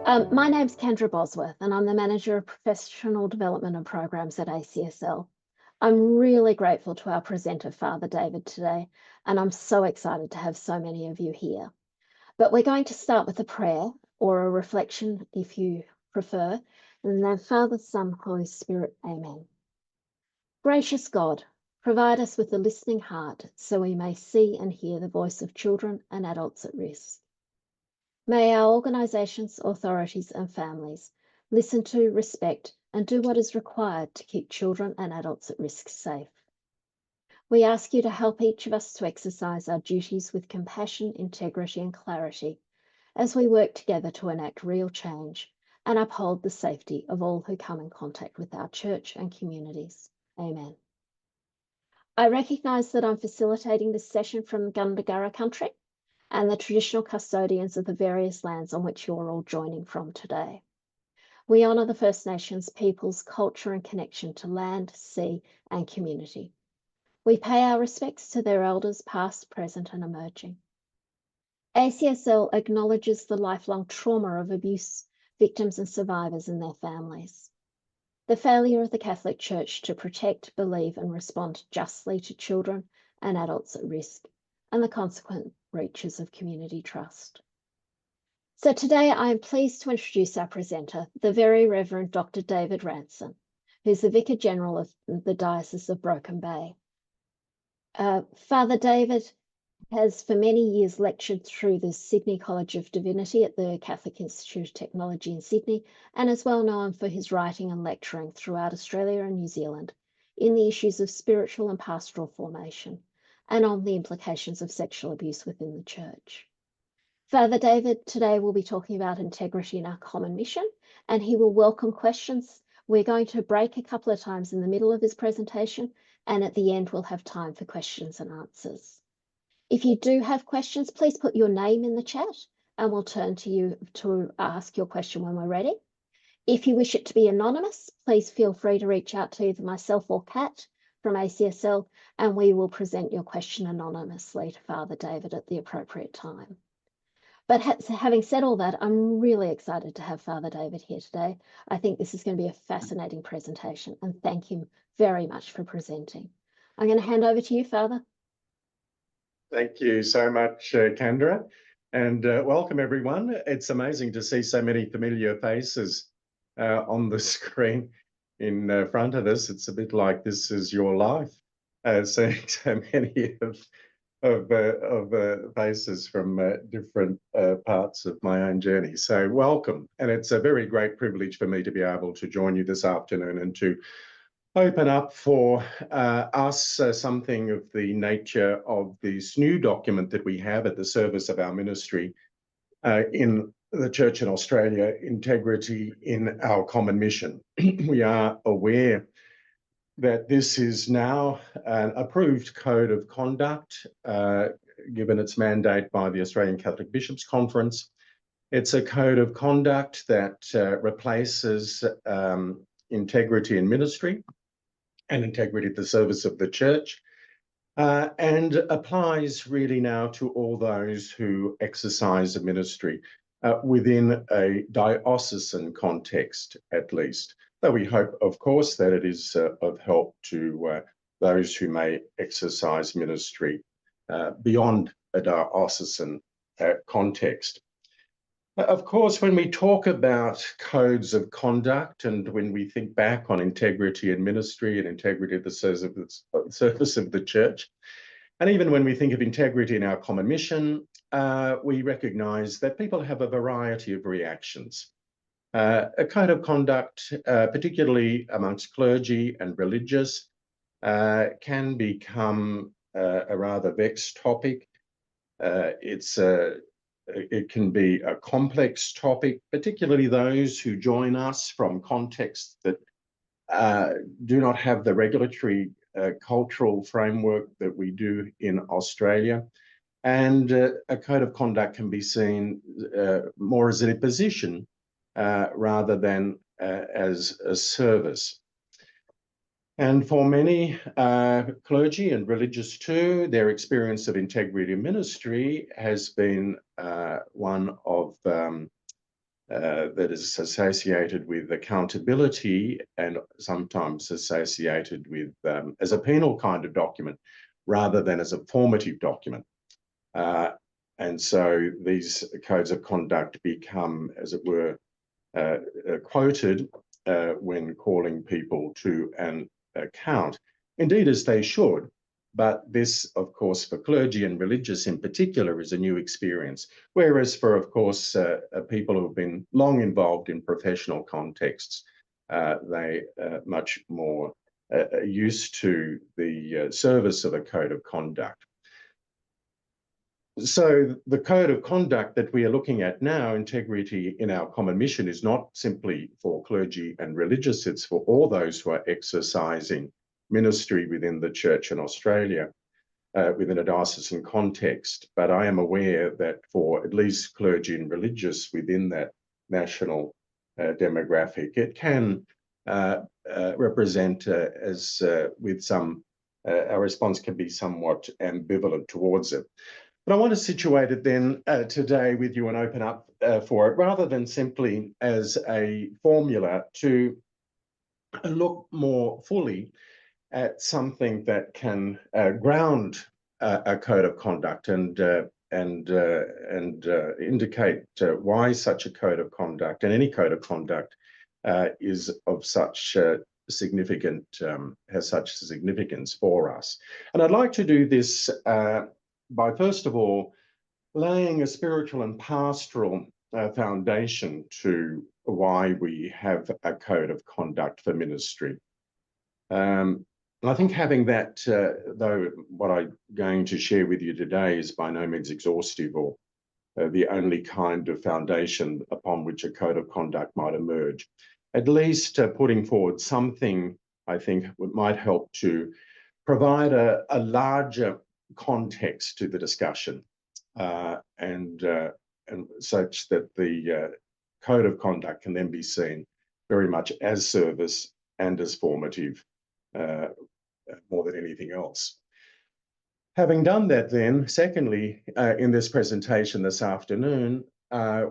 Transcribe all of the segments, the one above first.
My name's Kendra Bosworth, and I'm the Manager of Professional Development and Programs at ACSL. I'm really grateful to our presenter, Father David, today, and I'm so excited to have so many of you here. But we're going to start with a prayer or a reflection, if you prefer, and then Father, Son, Holy Spirit, Amen. Gracious God, provide us with a listening heart so we may see and hear the voice of children and adults at risk. May our organisations, authorities and families listen to, respect and do what is required to keep children and adults at risk safe. We ask you to help each of us to exercise our duties with compassion, integrity and clarity as we work together to enact real change and uphold the safety of all who come in contact with our church and communities. Amen. I recognise that I'm facilitating this session from Gundagara country and the traditional custodians of the various lands on which you're all joining from today. We honour the First Nations people's culture and connection to land, sea and community. We pay our respects to their elders past, present and emerging. ACSL acknowledges the lifelong trauma of abuse victims and survivors and their families. The failure of the Catholic Church to protect, believe and respond justly to children and adults at risk, and the consequent breaches of community trust. So today I am pleased to introduce our presenter, the Very Reverend Dr. David Ranson, who's the Vicar General of the Diocese of Broken Bay. Father David has for many years lectured through the Sydney College of Divinity at the Catholic Institute of Technology in Sydney, and is well known for his writing and lecturing throughout Australia and New Zealand in the issues of spiritual and pastoral formation, and on the implications of sexual abuse within the Church. Father David today will be talking about integrity in our common mission, and he will welcome questions. We're going to break a couple of times in the middle of his presentation, and at the end we'll have time for questions and answers. If you do have questions, please put your name in the chat and we'll turn to you to ask your question when we're ready. If you wish it to be anonymous, please feel free to reach out to either myself or Kat from ACSL, and we will present your question anonymously to Father David at the appropriate time. But having said all that, I'm really excited to have Father David here today. I think this is going to be a fascinating presentation, and thank him very much for presenting. I'm going to hand over to you, Father. Thank you so much, Kendra, and welcome everyone. It's amazing to see so many familiar faces on the screen in front of us. It's a bit like this is your life, seeing so many of faces from different parts of my own journey. So welcome, and it's a very great privilege for me to be able to join you this afternoon and to open up for us something of the nature of this new document that we have at the service of our ministry in the Church in Australia, Integrity in Our Common Mission. We are aware that this is now an approved code of conduct, given its mandate by the Australian Catholic Bishops' Conference. It's a code of conduct that replaces integrity in ministry and integrity at the service of the Church, and applies really now to all those who exercise a ministry within a diocesan context, at least. Though we hope, of course, that it is of help to those who may exercise ministry beyond a diocesan context. Of course, when we talk about codes of conduct and when we think back on integrity in ministry and integrity at the service of the Church, and even when we think of integrity in our common mission, we recognise that people have a variety of reactions. A code of conduct, particularly amongst clergy and religious, can become a rather vexed topic. It can be a complex topic, particularly those who join us from contexts that do not have the regulatory cultural framework that we do in Australia. And a code of conduct can be seen more as an imposition rather than as a service. And for many clergy and religious too, their experience of integrity in ministry has been one of that is associated with accountability and sometimes associated with as a penal kind of document rather than as a formative document. And so these codes of conduct become, as it were, quoted when calling people to an account, indeed as they should. But this, of course, for clergy and religious in particular, is a new experience. Whereas for, of course, people who have been long involved in professional contexts, they are much more used to the service of a code of conduct. So the code of conduct that we are looking at now, integrity in our common mission, is not simply for clergy and religious, it's for all those who are exercising ministry within the church in Australia, within a diocesan context. But I am aware that for at least clergy and religious within that national demographic, it can represent as with some, our response can be somewhat ambivalent towards it. But I want to situate it then today with you and open up for it, rather than simply as a formula, to look more fully at something that can ground a code of conduct and indicate why such a code of conduct and any code of conduct is of such significant, has such significance for us. And I'd like to do this by, first of all, laying a spiritual and pastoral foundation to why we have a code of conduct for ministry. And I think having that, though what I'm going to share with you today is by no means exhaustive or the only kind of foundation upon which a code of conduct might emerge, at least putting forward something I think might help to provide a larger context to the discussion, and such that the code of conduct can then be seen very much as service and as formative, more than anything else. Having done that then, secondly, in this presentation this afternoon,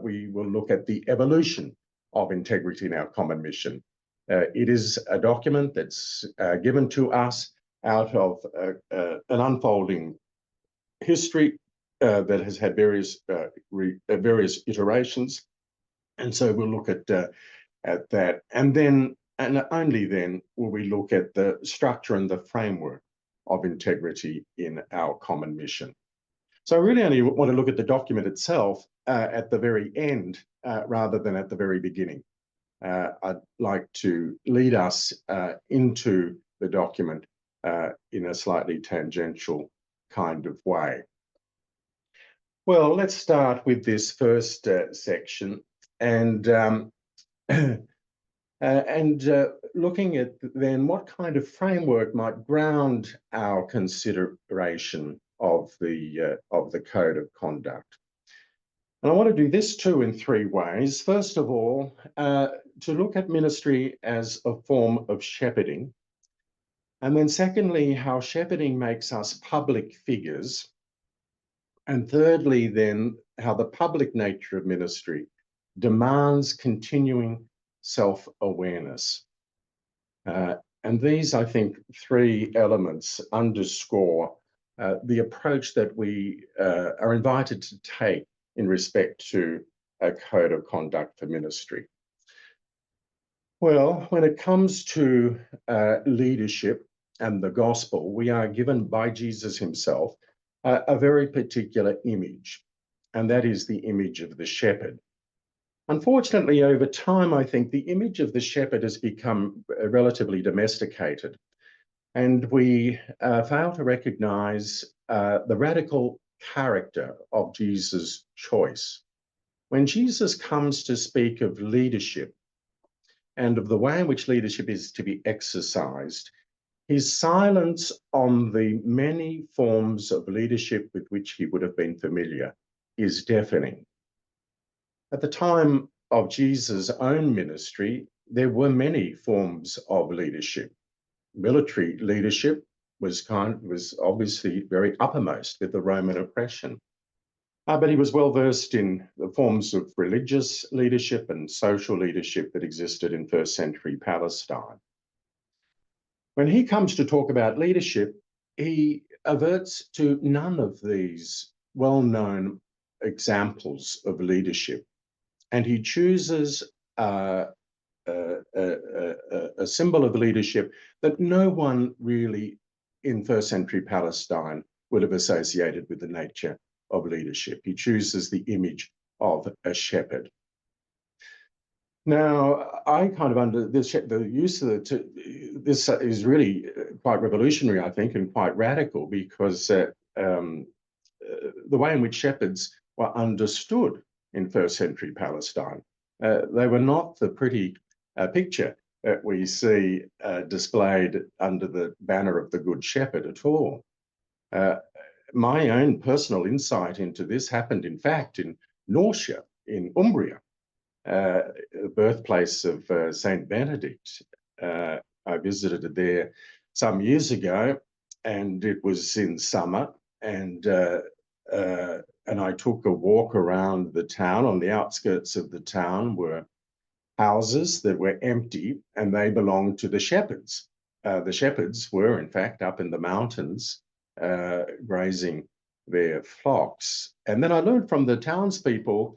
we will look at the evolution of integrity in our common mission. It is a document that's given to us out of an unfolding history that has had various iterations, and so we'll look at that, and then, and only then, will we look at the structure and the framework of integrity in our common mission. So I really only want to look at the document itself at the very end, rather than at the very beginning. I'd like to lead us into the document in a slightly tangential kind of way. Well, let's start with this first section and looking at then what kind of framework might ground our consideration of the code of conduct. And I want to do this too in three ways. First of all, to look at ministry as a form of shepherding. And then secondly, how shepherding makes us public figures. And thirdly, then, how the public nature of ministry demands continuing self-awareness. And these, I think, three elements underscore the approach that we are invited to take in respect to a code of conduct for ministry. Well, when it comes to leadership and the gospel, we are given by Jesus himself a very particular image, and that is the image of the shepherd. Unfortunately, over time, I think the image of the shepherd has become relatively domesticated, and we fail to recognize the radical character of Jesus' choice. When Jesus comes to speak of leadership and of the way in which leadership is to be exercised, his silence on the many forms of leadership with which he would have been familiar is deafening. At the time of Jesus' own ministry, there were many forms of leadership. Military leadership was obviously very uppermost with the Roman oppression. But he was well versed in the forms of religious leadership and social leadership that existed in first century Palestine. When he comes to talk about leadership, he averts to none of these well-known examples of leadership, and he chooses a symbol of leadership that no one really in first century Palestine would have associated with the nature of leadership. He chooses the image of a shepherd. Now, I kind of under this, the use of this is really quite revolutionary, I think, and quite radical, because the way in which shepherds were understood in first century Palestine, they were not the pretty picture that we see displayed under the banner of the Good Shepherd at all. My own personal insight into this happened, in fact, in Norcia, in Umbria, the birthplace of Saint Benedict. I visited there some years ago, and it was in summer, and I took a walk around the town. On the outskirts of the town were houses that were empty, and they belonged to the shepherds. The shepherds were, in fact, up in the mountains grazing their flocks. And then I learned from the townspeople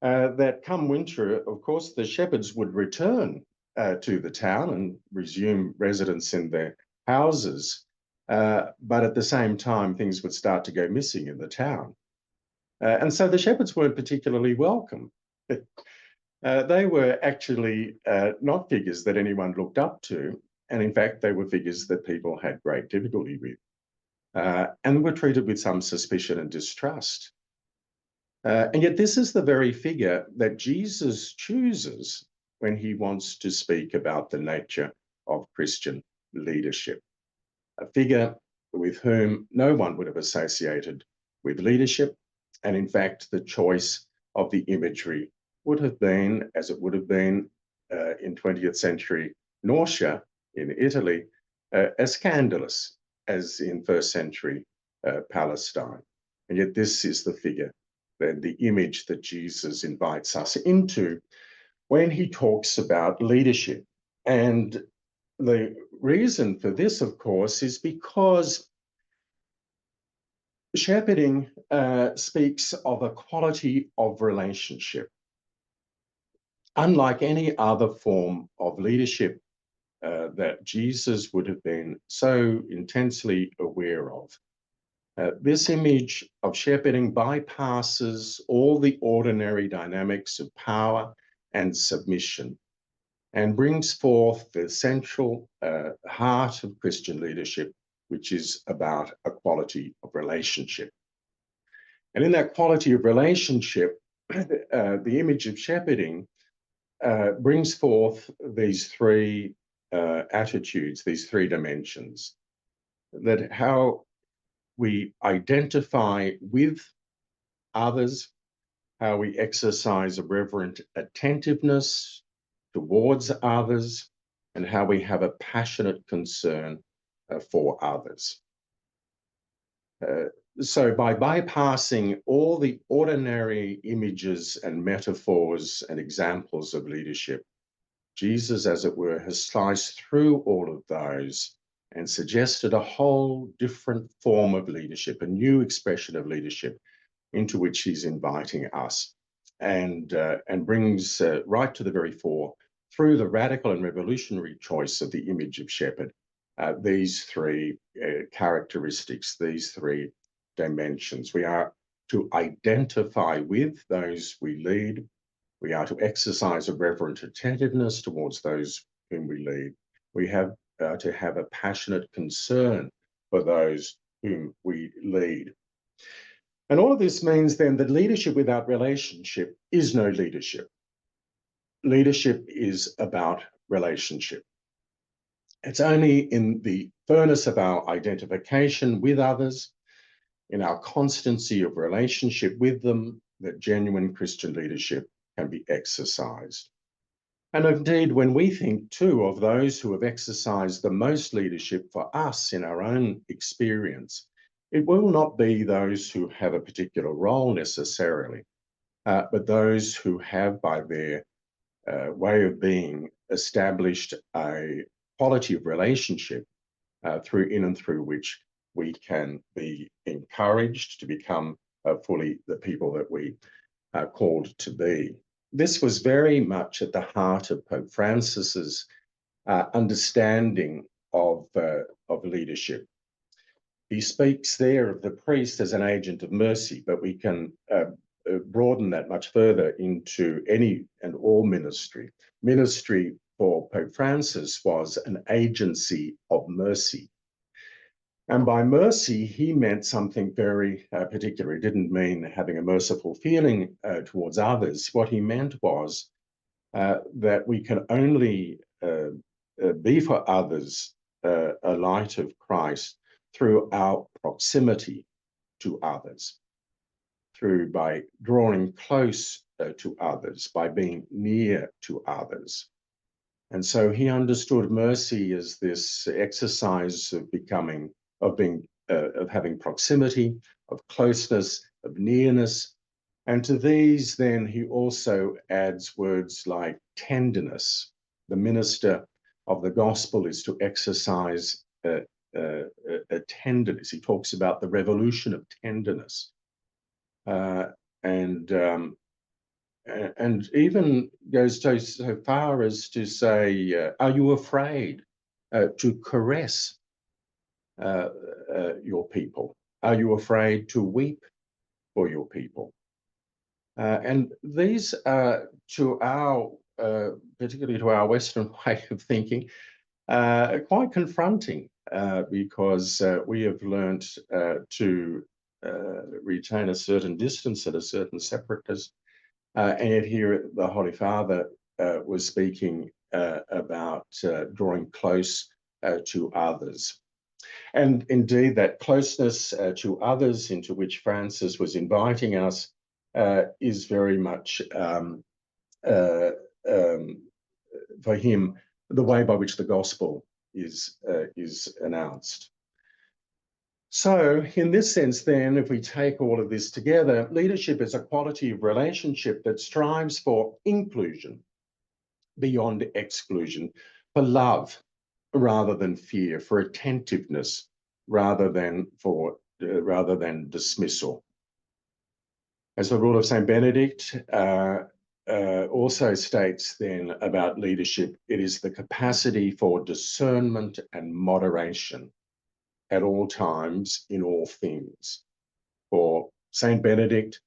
that come winter, of course, the shepherds would return to the town and resume residence in their houses. But at the same time, things would start to go missing in the town. And so the shepherds weren't particularly welcome. They were actually not figures that anyone looked up to. And in fact, they were figures that people had great difficulty with and were treated with some suspicion and distrust. And yet this is the very figure that Jesus chooses when he wants to speak about the nature of Christian leadership. A figure with whom no one would have associated with leadership. And in fact, the choice of the imagery would have been, as it would have been in 20th century Norcia in Italy, as scandalous as in first century Palestine. And yet this is the figure, the image that Jesus invites us into when he talks about leadership. And the reason for this, of course, is because shepherding speaks of a quality of relationship. Unlike any other form of leadership that Jesus would have been so intensely aware of, this image of shepherding bypasses all the ordinary dynamics of power and submission and brings forth the central heart of Christian leadership, which is about a quality of relationship. And in that quality of relationship, the image of shepherding brings forth these three attitudes, these three dimensions, that how we identify with others, how we exercise a reverent attentiveness towards others, and how we have a passionate concern for others. So by bypassing all the ordinary images and metaphors and examples of leadership, Jesus, as it were, has sliced through all of those and suggested a whole different form of leadership, a new expression of leadership into which he's inviting us, and brings right to the very fore, through the radical and revolutionary choice of the image of shepherd, these three characteristics, these three dimensions. We are to identify with those we lead. We are to exercise a reverent attentiveness towards those whom we lead. We have to have a passionate concern for those whom we lead. And all of this means then that leadership without relationship is no leadership. Leadership is about relationship. It's only in the furnace of our identification with others, in our constancy of relationship with them, that genuine Christian leadership can be exercised. And indeed, when we think too of those who have exercised the most leadership for us in our own experience, it will not be those who have a particular role necessarily, but those who have, by their way of being, established a quality of relationship through which we can be encouraged to become fully the people that we are called to be. This was very much at the heart of Pope Francis's understanding of leadership. He speaks there of the priest as an agent of mercy, but we can broaden that much further into any and all ministry. Ministry for Pope Francis was an agency of mercy. And by mercy, he meant something very particular. He didn't mean having a merciful feeling towards others. What he meant was that we can only be for others a light of Christ through our proximity to others, by drawing close to others, by being near to others. And so he understood mercy as this exercise of having proximity, of closeness, of nearness. And to these, then, he also adds words like tenderness. The minister of the gospel is to exercise a tenderness. He talks about the revolution of tenderness. And even goes so far as to say, are you afraid to caress your people? Are you afraid to weep for your people? And these are, to our, particularly to our Western way of thinking, quite confronting because we have learned to retain a certain distance and a certain separateness. And yet here the Holy Father was speaking about drawing close to others. And indeed, that closeness to others into which Francis was inviting us is very much for him the way by which the gospel is announced. So in this sense, then, if we take all of this together, leadership is a quality of relationship that strives for inclusion beyond exclusion, for love rather than fear, for attentiveness rather than dismissal. As the rule of St. Benedict also states then about leadership, it is the capacity for discernment and moderation at all times in all things. For St. Benedict,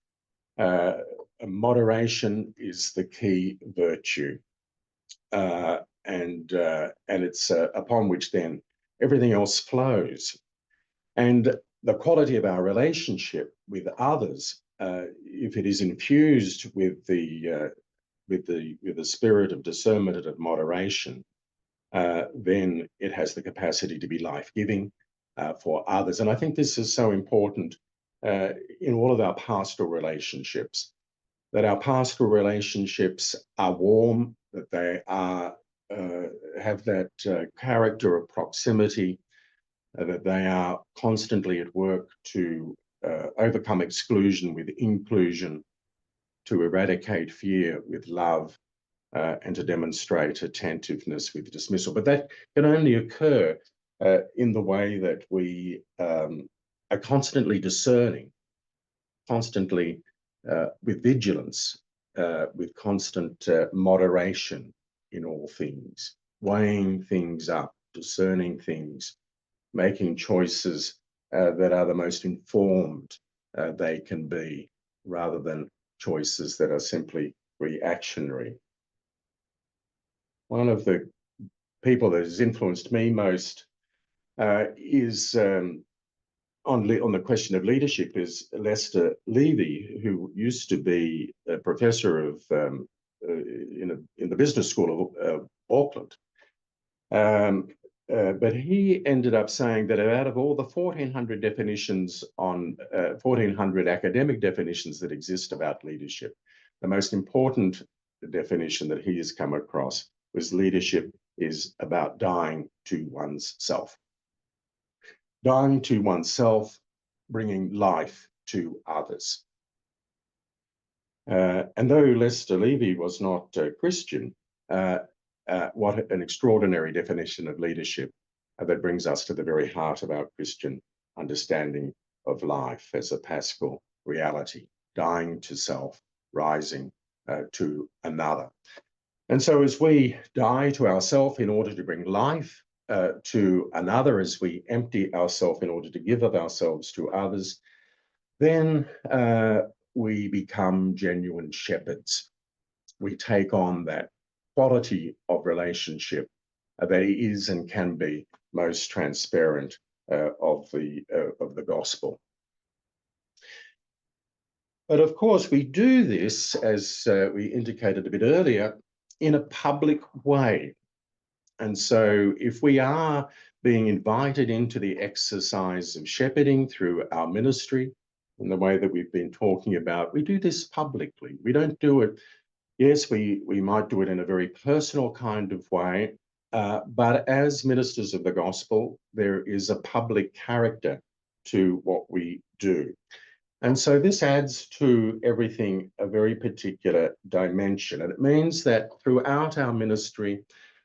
moderation is the key virtue. And it's upon which then everything else flows. And the quality of our relationship with others, if it is infused with the spirit of discernment and of moderation, then it has the capacity to be life-giving for others. And I think this is so important in all of our pastoral relationships, that our pastoral relationships are warm, that they are have that character of proximity, that they are constantly at work to overcome exclusion with inclusion, to eradicate fear with love, and to demonstrate attentiveness with dismissal. But that can only occur in the way that we are constantly discerning, constantly with vigilance, with constant moderation in all things, weighing things up, discerning things, making choices that are the most informed they can be, rather than choices that are simply reactionary. One of the people that has influenced me most is on the question of leadership is Lester Levy, who used to be a professor of in the business school of Auckland. But he ended up saying that out of all the 1,400 definitions 1,400 academic definitions that exist about leadership, the most important definition that he has come across was leadership is about dying to one's self. Dying to oneself bringing life to others. And though Lester Levy was not a Christian, what an extraordinary definition of leadership that brings us to the very heart of our Christian understanding of life as a paschal reality, dying to self, rising to another. And so as we die to ourselves in order to bring life to another, as we empty ourselves in order to give of ourselves to others, then we become genuine shepherds. We take on that quality of relationship that is and can be most transparent of the gospel. But of course, we do this, as we indicated a bit earlier, in a public way. And so if we are being invited into the exercise of shepherding through our ministry, in the way that we've been talking about, we do this publicly. We don't do it, yes, we might do it in a very personal kind of way, but as ministers of the gospel, there is a public character to what we do. And so this adds to everything a very particular dimension. And it means that throughout our ministry,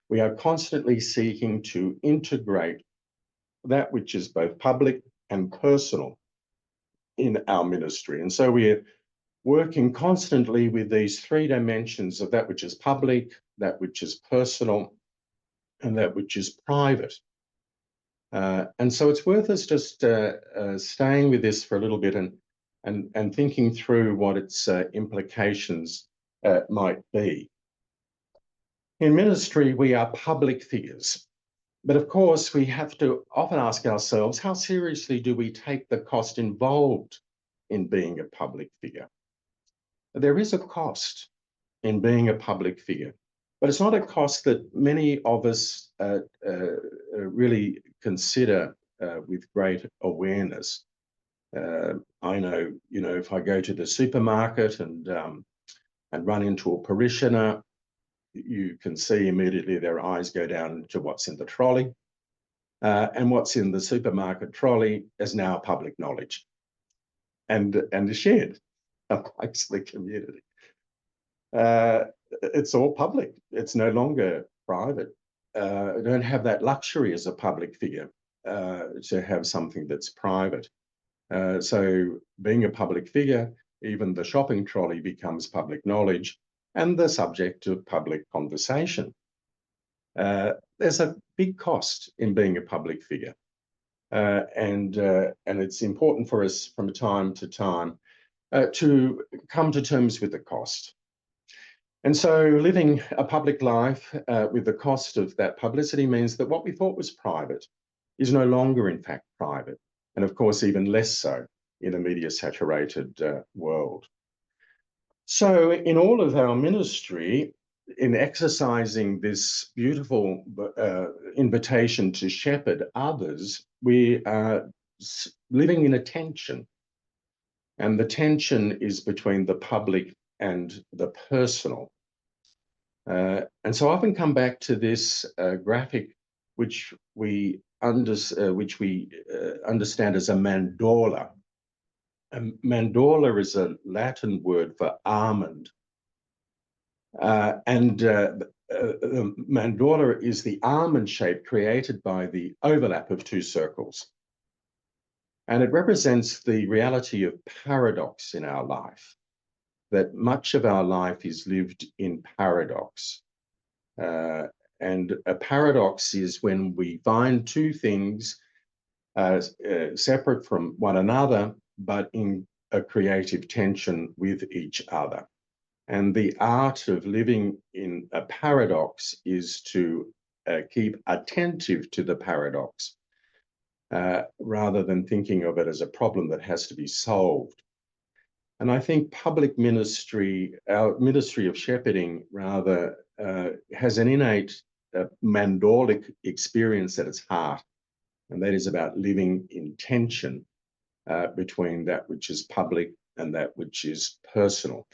we are constantly seeking to integrate that which is both public and personal in our ministry. And so we're working constantly with these three dimensions of that which is public, that which is personal, and that which is private. And so it's worth us just staying with this for a little bit and thinking through what its implications might be. In ministry, we are public figures. But of course, we have to often ask ourselves, how seriously do we take the cost involved in being a public figure? There is a cost in being a public figure, but it's not a cost that many of us really consider with great awareness. I know, if I go to the supermarket and run into a parishioner, you can see immediately their eyes go down to what's in the trolley. And what's in the supermarket trolley is now public knowledge and is shared amongst the community. It's all public. It's no longer private. I don't have that luxury as a public figure to have something that's private. So being a public figure, even the shopping trolley becomes public knowledge and the subject of public conversation. There's a big cost in being a public figure. And it's important for us from time to time to come to terms with the cost. And so living a public life with the cost of that publicity means that what we thought was private is no longer in fact private. And of course, even less so in a media-saturated world. So in all of our ministry, in exercising this beautiful invitation to shepherd others, we are living in a tension. And the tension is between the public and the personal. And so I often come back to this graphic, which we understand as a mandorla. Mandorla is a Latin word for almond. The mandorla is the almond shape created by the overlap of two circles. And it represents the reality of paradox in our life, that much of our life is lived in paradox. And a paradox is when we find two things separate from one another, but in a creative tension with each other. And the art of living in a paradox is to keep attentive to the paradox rather than thinking of it as a problem that has to be solved. And I think public ministry, our ministry of shepherding, rather has an innate mandorlic experience at its heart, and that is about living in tension between that which is public and that which is personal.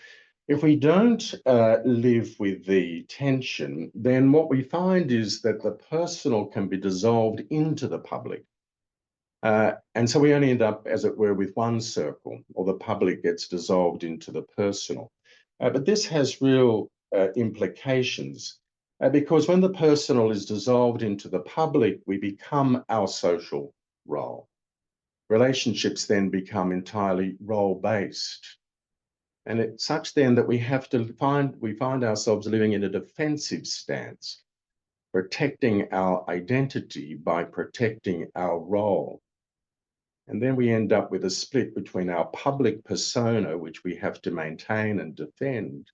If we don't live with the tension, then what we find is that the personal can be dissolved into the public. And so we only end up, as it were, with one circle, or the public gets dissolved into the personal. But this has real implications because when the personal is dissolved into the public, we become our social role. Relationships then become entirely role-based. And it's such then that we find ourselves living in a defensive stance, protecting our identity by protecting our role. And then we end up with a split between our public persona, which we have to maintain and defend,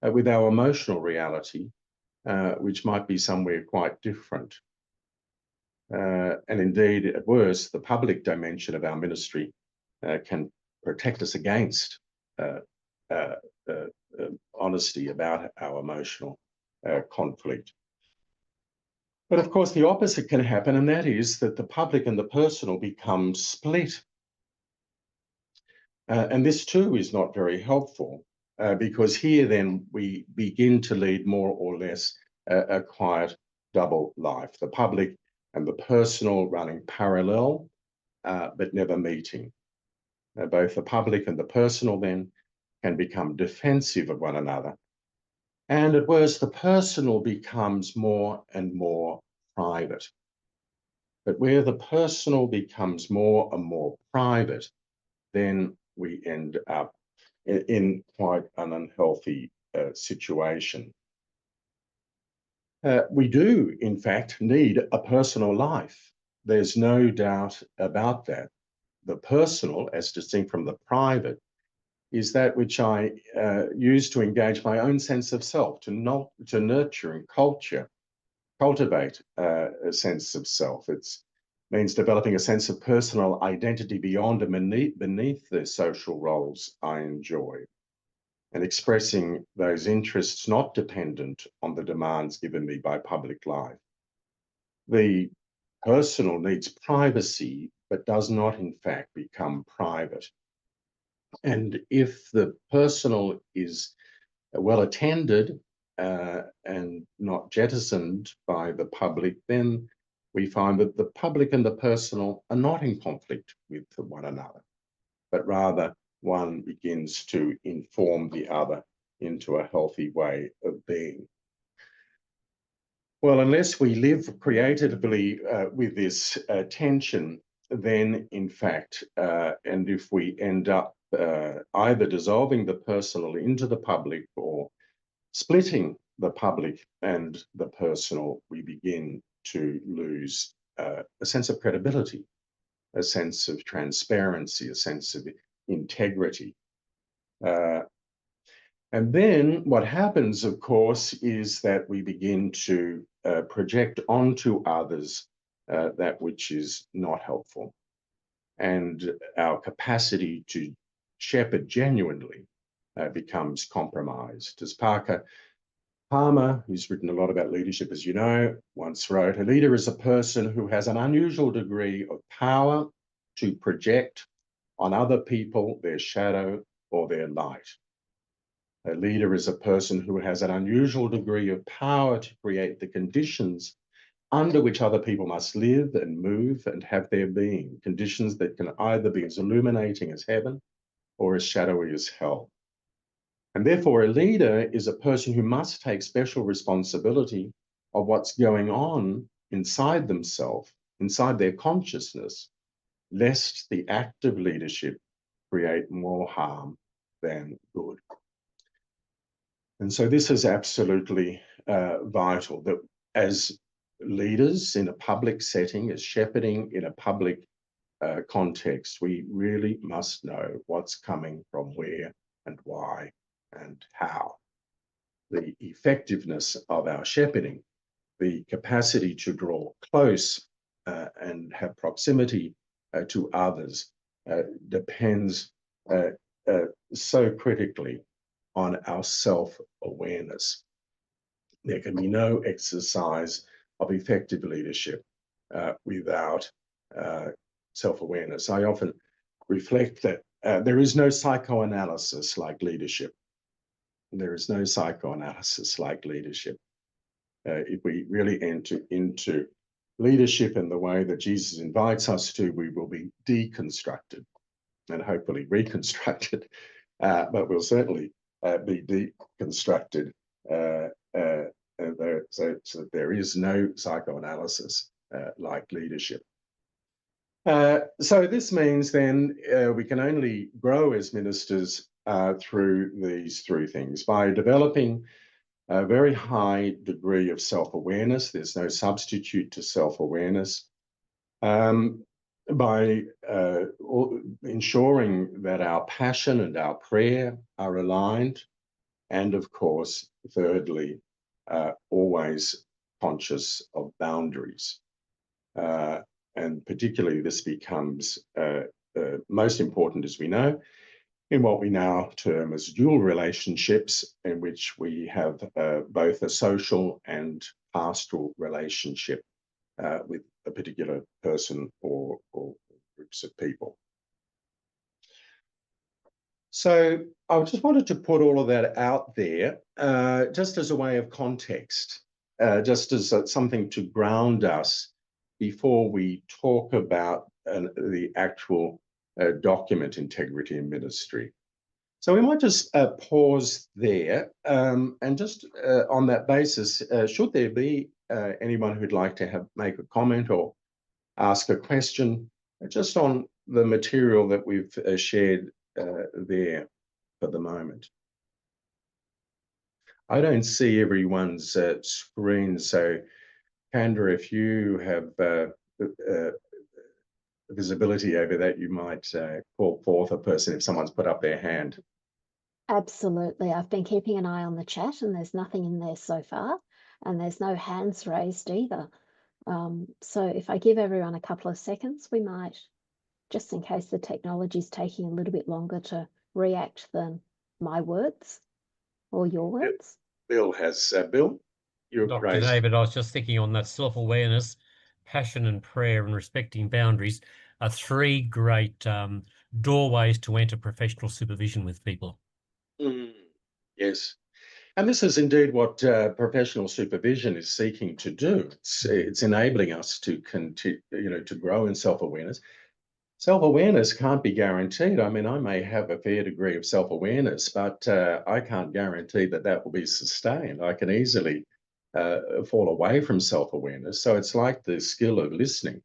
with our emotional reality, which might be somewhere quite different. And indeed, at worst, the public dimension of our ministry can protect us against honesty about our emotional conflict. But of course, the opposite can happen, and that is that the public and the personal become split. And this too is not very helpful because here then we begin to lead more or less a quiet double life. The public and the personal running parallel, but never meeting. Both the public and the personal then can become defensive of one another. And at worst, the personal becomes more and more private. But where the personal becomes more and more private, then we end up in quite an unhealthy situation. We do, in fact, need a personal life. There's no doubt about that. The personal, as distinct from the private, is that which I use to engage my own sense of self, to nurture and cultivate a sense of self. It means developing a sense of personal identity beyond and beneath the social roles I enjoy, and expressing those interests not dependent on the demands given me by public life. The personal needs privacy, but does not in fact become private. And if the personal is well attended and not jettisoned by the public, then we find that the public and the personal are not in conflict with one another, but rather one begins to inform the other into a healthy way of being. Well, unless we live creatively with this tension, then in fact, and if we end up either dissolving the personal into the public or splitting the public and the personal, we begin to lose a sense of credibility, a sense of transparency, a sense of integrity. And then what happens, of course, is that we begin to project onto others that which is not helpful. And our capacity to shepherd genuinely becomes compromised. As Parker Palmer, who's written a lot about leadership, as you know, once wrote, "A leader is a person who has an unusual degree of power to project on other people their shadow or their light." A leader is a person who has an unusual degree of power to create the conditions under which other people must live and move and have their being, conditions that can either be as illuminating as heaven or as shadowy as hell. And therefore, a leader is a person who must take special responsibility of what's going on inside themselves, inside their consciousness, lest the act of leadership create more harm than good. And so this is absolutely vital, that as leaders in a public setting, as shepherding in a public context, we really must know what's coming from where and why and how. The effectiveness of our shepherding, the capacity to draw close and have proximity to others depends so critically on our self-awareness. There can be no exercise of effective leadership without self-awareness. I often reflect that there is no psychoanalysis like leadership. There is no psychoanalysis like leadership. If we really enter into leadership in the way that Jesus invites us to, we will be deconstructed and hopefully reconstructed, but we'll certainly be deconstructed so there is no psychoanalysis like leadership. So this means then we can only grow as ministers through these three things: by developing a very high degree of self-awareness. There's no substitute to self-awareness. By ensuring that our passion and our prayer are aligned. And of course, thirdly, always conscious of boundaries. And particularly this becomes most important, as we know, in what we now term as dual relationships, in which we have both a social and pastoral relationship with a particular person or groups of people. So I just wanted to put all of that out there just as a way of context, just as something to ground us before we talk about the actual document, Integrity in Ministry. So we might just pause there and just on that basis, should there be anyone who'd like to make a comment or ask a question just on the material that we've shared there for the moment. I don't see everyone's screen, so Kandra, if you have visibility over that, you might call forth a person if someone's put up their hand. Absolutely. I've been keeping an eye on the chat and there's nothing in there so far, and there's no hands raised either. So if I give everyone a couple of seconds, we might, just in case the technology is taking a little bit longer to react than my words or your words. Bill has, Bill, you're Dr. raised. David, I was just thinking on that self-awareness, passion and prayer and respecting boundaries are three great doorways to enter professional supervision with people. Yes. And this is indeed what professional supervision is seeking to do. It's enabling us to continue, to grow in self-awareness. Self-awareness can't be guaranteed. I mean, I may have a fair degree of self-awareness, but I can't guarantee that that will be sustained. I can easily fall away from self-awareness. So it's like the skill of listening.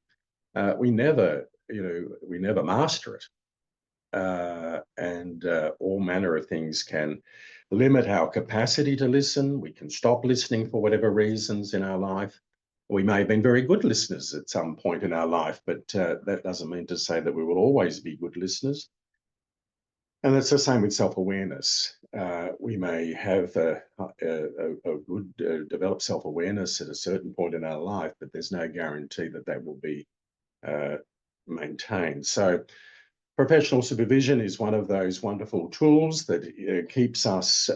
We never master it. And all manner of things can limit our capacity to listen. We can stop listening for whatever reasons in our life. We may have been very good listeners at some point in our life, but that doesn't mean to say that we will always be good listeners. And that's the same with self-awareness. We may have a good developed self-awareness at a certain point in our life, but there's no guarantee that that will be maintained. So professional supervision is one of those wonderful tools that keeps us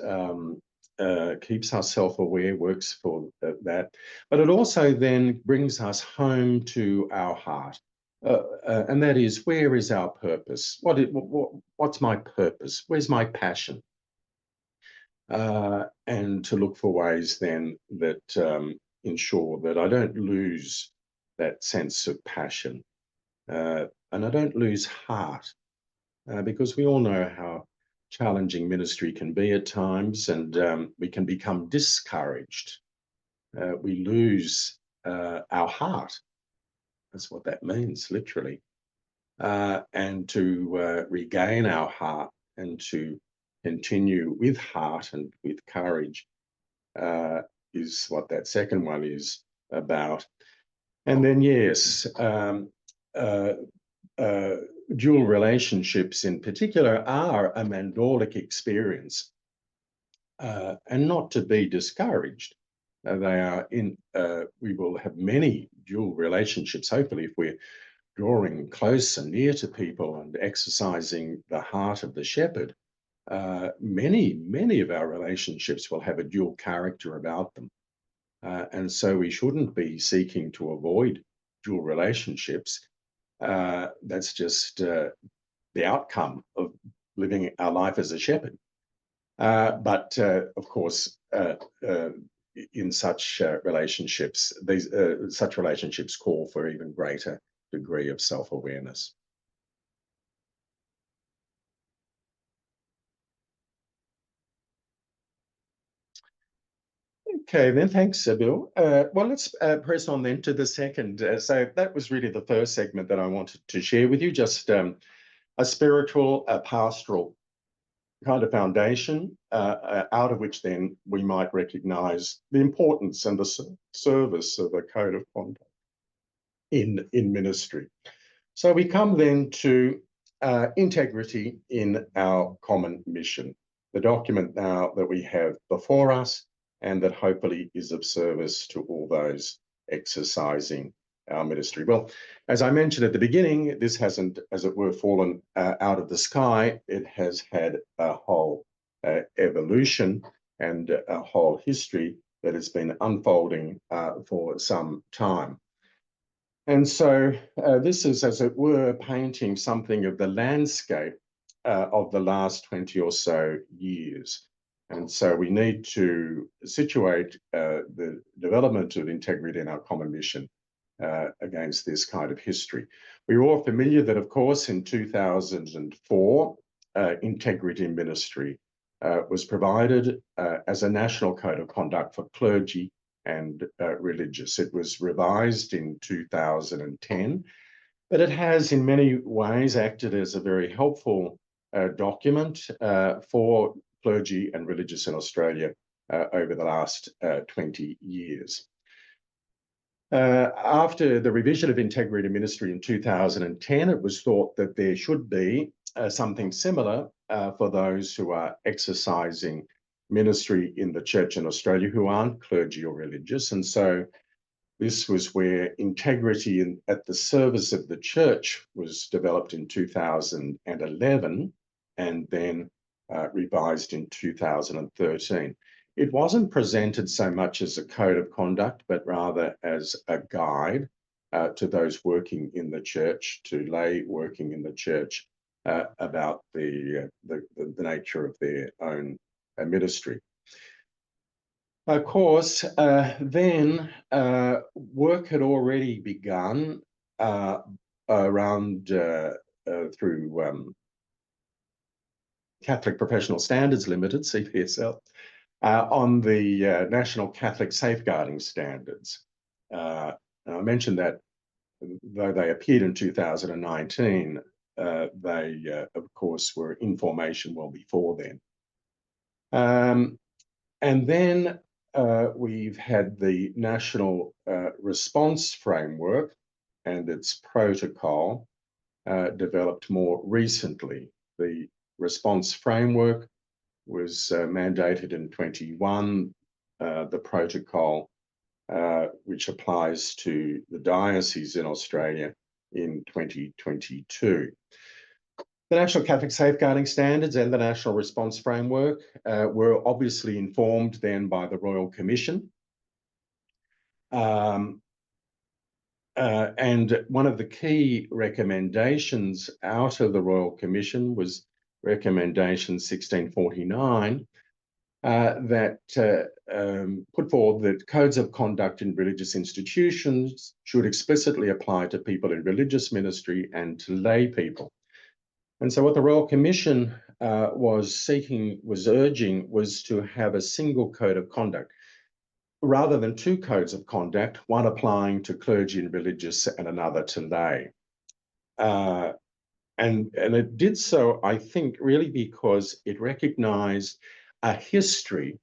self-aware, works for that, but it also then brings us home to our heart, and that is, where is our purpose? What's my purpose? Where's my passion? And to look for ways then that ensure that I don't lose that sense of passion, and I don't lose heart, because we all know how challenging ministry can be at times, and we can become discouraged. We lose our heart. That's what that means, literally. And to regain our heart and to continue with heart and with courage is what that second one is about. And then, yes, dual relationships in particular are a Mandorlic experience, and not to be discouraged. They are we will have many dual relationships, hopefully, if we're drawing close and near to people and exercising the heart of the shepherd. Many of our relationships will have a dual character about them. And so we shouldn't be seeking to avoid dual relationships. That's just the outcome of living our life as a shepherd. But of course, in such relationships, such relationships call for even greater degree of self-awareness. Okay, then thanks, Bill. Well, let's press on then to the second. So that was really the first segment that I wanted to share with you, just a spiritual, pastoral kind of foundation, out of which then we might recognise the importance and the service of a code of conduct in ministry. So we come then to integrity in our common mission, the document now that we have before us, and that hopefully is of service to all those exercising our ministry. Well, as I mentioned at the beginning, this hasn't, as it were, fallen out of the sky. It has had a whole evolution and a whole history that has been unfolding for some time. And so this is, as it were, painting something of the landscape of the last 20 or so years. And so we need to situate the development of integrity in our common mission against this kind of history. We're all familiar that, of course, in 2004, integrity in ministry was provided as a national code of conduct for clergy and religious. It was revised in 2010, but it has in many ways acted as a very helpful document for clergy and religious in Australia over the last 20 years. After the revision of integrity ministry in 2010, it was thought that there should be something similar for those who are exercising ministry in the church in Australia who aren't clergy or religious. And so this was where integrity at the service of the church was developed in 2011 and then revised in 2013. It wasn't presented so much as a code of conduct, but rather as a guide to those working in the church, to lay working in the church, about the nature of their own ministry. Of course, then work had already begun around through Catholic Professional Standards Limited, CPSL, on the National Catholic Safeguarding Standards. I mentioned that though they appeared in 2019, they, of course, were in formation well before then. And then we've had the National Response Framework and its protocol developed more recently. The response framework was mandated in 21, the protocol, which applies to the diocese in Australia in 2022. The National Catholic Safeguarding Standards and the National Response Framework were obviously informed then by the Royal Commission. And one of the key recommendations out of the Royal Commission was Recommendation 1649, that put forward that codes of conduct in religious institutions should explicitly apply to people in religious ministry and to lay people. And so what the Royal Commission was urging was to have a single code of conduct rather than two codes of conduct, one applying to clergy and religious and another to lay. And it did so, I think, really because it recognized a history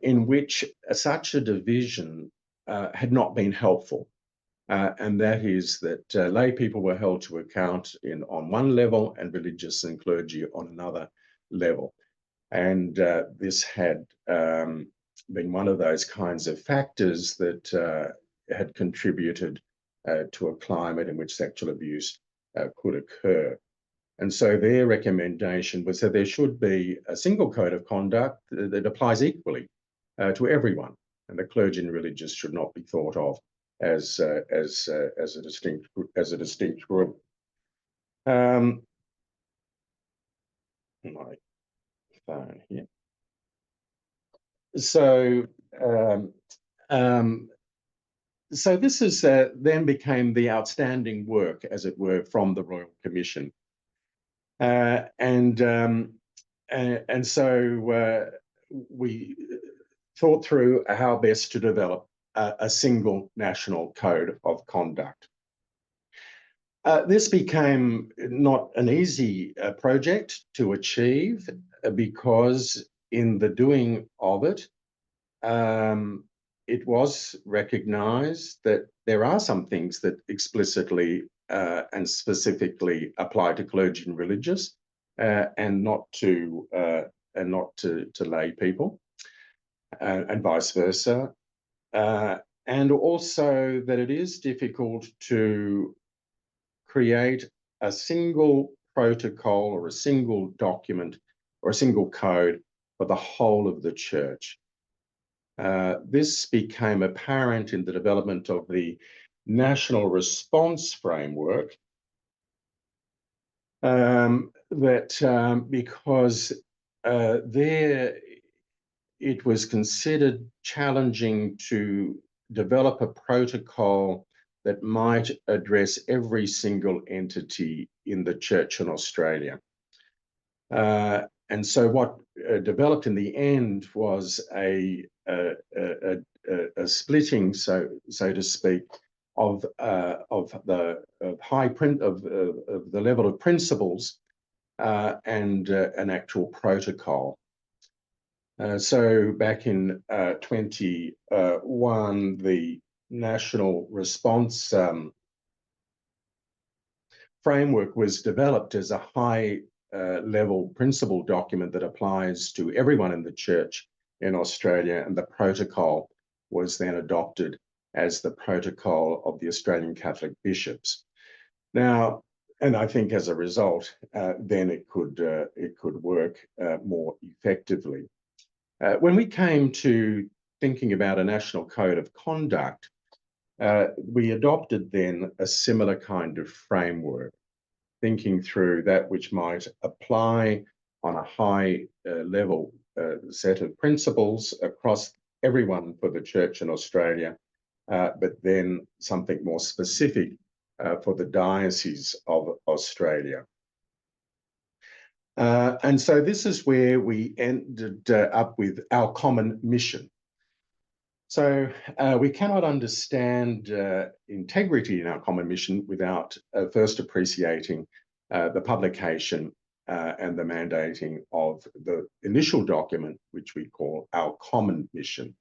in which such a division had not been helpful. And that is that lay people were held to account on one level and religious and clergy on another level. And this had been one of those kinds of factors that had contributed to a climate in which sexual abuse could occur. And so their recommendation was that there should be a single code of conduct that applies equally to everyone, and the clergy and religious should not be thought of as a distinct group. My phone here. So so this is then became the outstanding work, as it were, from the Royal Commission. And so we thought through how best to develop a single national code of conduct. This became not an easy project to achieve because in the doing of it, it was recognised that there are some things that explicitly and specifically apply to clergy and religious, and not to lay people, and vice versa, and also that it is difficult to create a single protocol or a single document or a single code for the whole of the church. This became apparent in the development of the National Response Framework, because there it was considered challenging to develop a protocol that might address every single entity in the church in Australia. And so what developed in the end was a splitting, so to speak, of the level of principles and an actual protocol. So back in 21, the National Response Framework was developed as a high level principle document that applies to everyone in the church in Australia, and the protocol was then adopted as the protocol of the Australian Catholic bishops. Now, and I think as a result, then it could work more effectively. When we came to thinking about a national code of conduct, we adopted then a similar kind of framework, thinking through that which might apply on a high level set of principles across everyone for the church in Australia, but then something more specific for the diocese of Australia. And so this is where we ended up with our common mission. So we cannot understand integrity in our common mission without first appreciating the publication and the mandating of the initial document, which we call our common mission.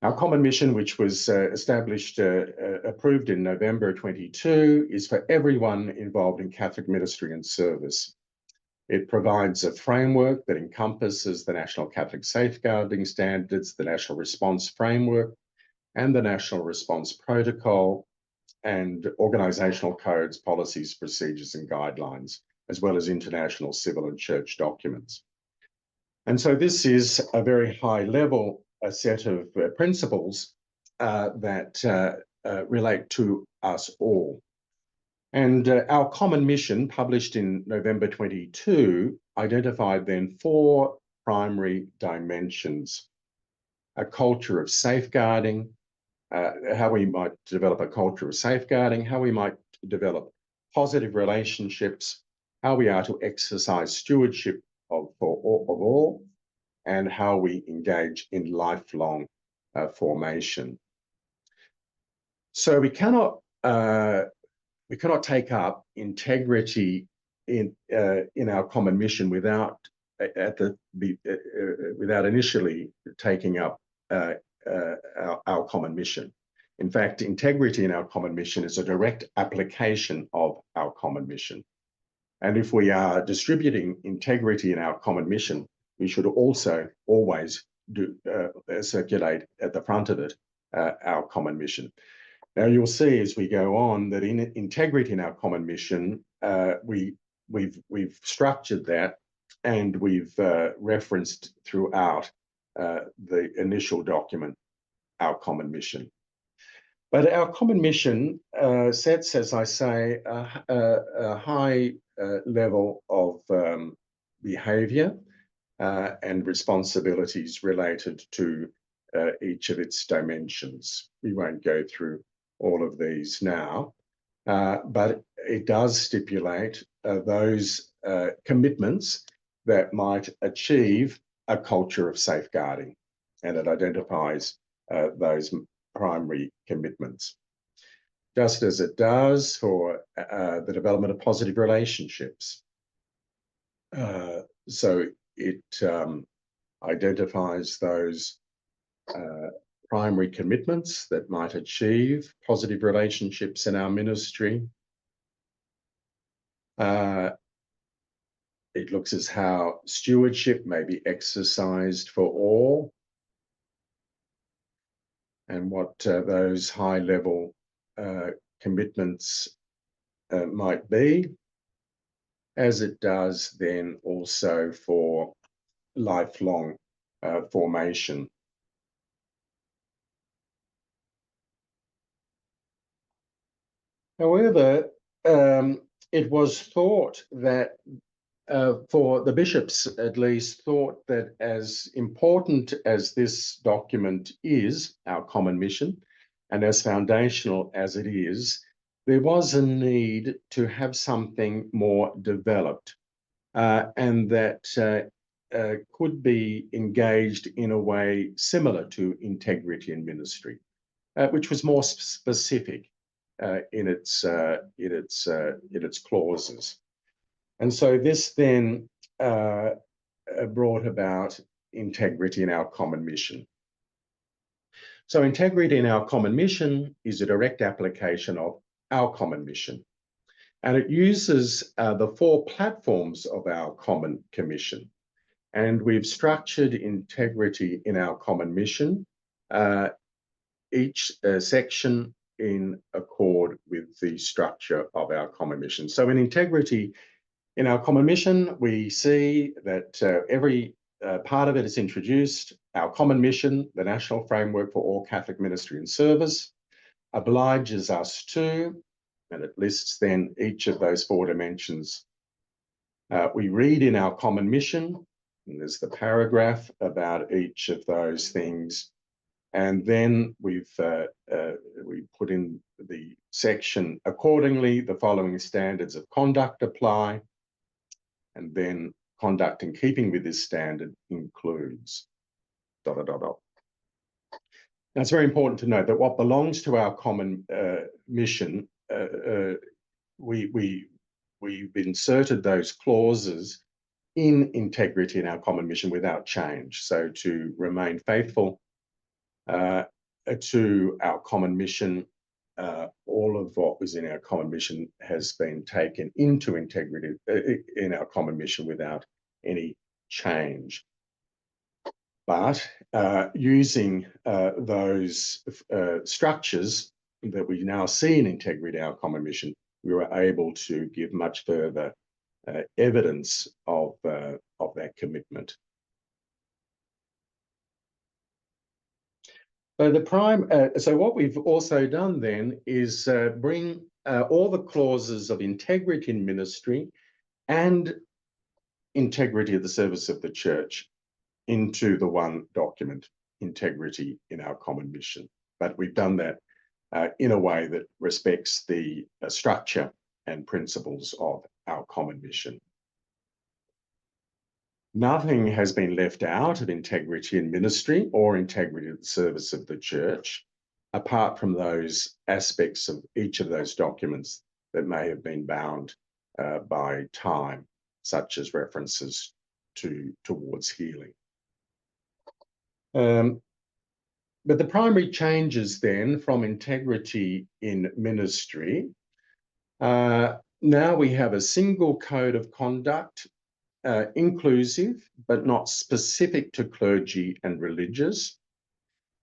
Our common mission, which was established, approved in November 22, is for everyone involved in Catholic ministry and service. It provides a framework that encompasses the National Catholic Safeguarding Standards, the National Response Framework, and the National Response Protocol, and organisational codes, policies, procedures, and guidelines, as well as international civil and church documents. And so this is a very high level set of principles that relate to us all. And our common mission, published in November 22, identified then 4 primary dimensions: a culture of safeguarding, how we might develop a culture of safeguarding, how we might develop positive relationships, how we are to exercise stewardship of all, and how we engage in lifelong formation. So we cannot take up integrity in our common mission without initially taking up our common mission. In fact, integrity in our common mission is a direct application of our common mission. And if we are distributing integrity in our common mission, we should also always circulate at the front of it our common mission. Now, you'll see as we go on that in integrity in our common mission, we've structured that, and we've referenced throughout the initial document our common mission. But our common mission sets, as I say, a high level of behaviour and responsibilities related to each of its dimensions. We won't go through all of these now, but it does stipulate those commitments that might achieve a culture of safeguarding, and it identifies those primary commitments. Just as it does for the development of positive relationships. So it identifies those primary commitments that might achieve positive relationships in our ministry. It looks at how stewardship may be exercised for all, and what those high-level commitments might be, as it does then also for lifelong formation. However, it was thought that for the bishops, at least, thought that as important as this document is, our common mission, and as foundational as it is, there was a need to have something more developed and that could be engaged in a way similar to integrity in ministry, which was more specific in its clauses. And so this then brought about integrity in our common mission. So integrity in our common mission is a direct application of our common mission. And it uses the 4 platforms of our common commission. And we've structured integrity in our common mission, each section in accord with the structure of our common mission. So in integrity in our common mission, we see that every part of it is introduced. Our common mission, the national framework for all Catholic ministry and service, obliges us to, and it lists then each of those 4 dimensions. We read in our common mission, and there's the paragraph about each of those things. And then we put in the section, accordingly, the following standards of conduct apply. And then conduct in keeping with this standard includes ... Now, it's very important to note that what belongs to our common mission, we've inserted those clauses in integrity in our common mission without change. So to remain faithful to our common mission, all of what was in our common mission has been taken into integrity in our common mission without any change. But using those structures that we now see in integrity in our common mission, we were able to give much further evidence of that commitment. So what we've also done then is bring all the clauses of integrity in ministry and integrity of the service of the church into the one document, integrity in our common mission. But we've done that in a way that respects the structure and principles of our common mission. Nothing has been left out of integrity in ministry or integrity of the service of the church, apart from those aspects of each of those documents that may have been bound by time, such as references towards healing. But the primary changes then from integrity in ministry, now we have a single code of conduct, inclusive but not specific to clergy and religious,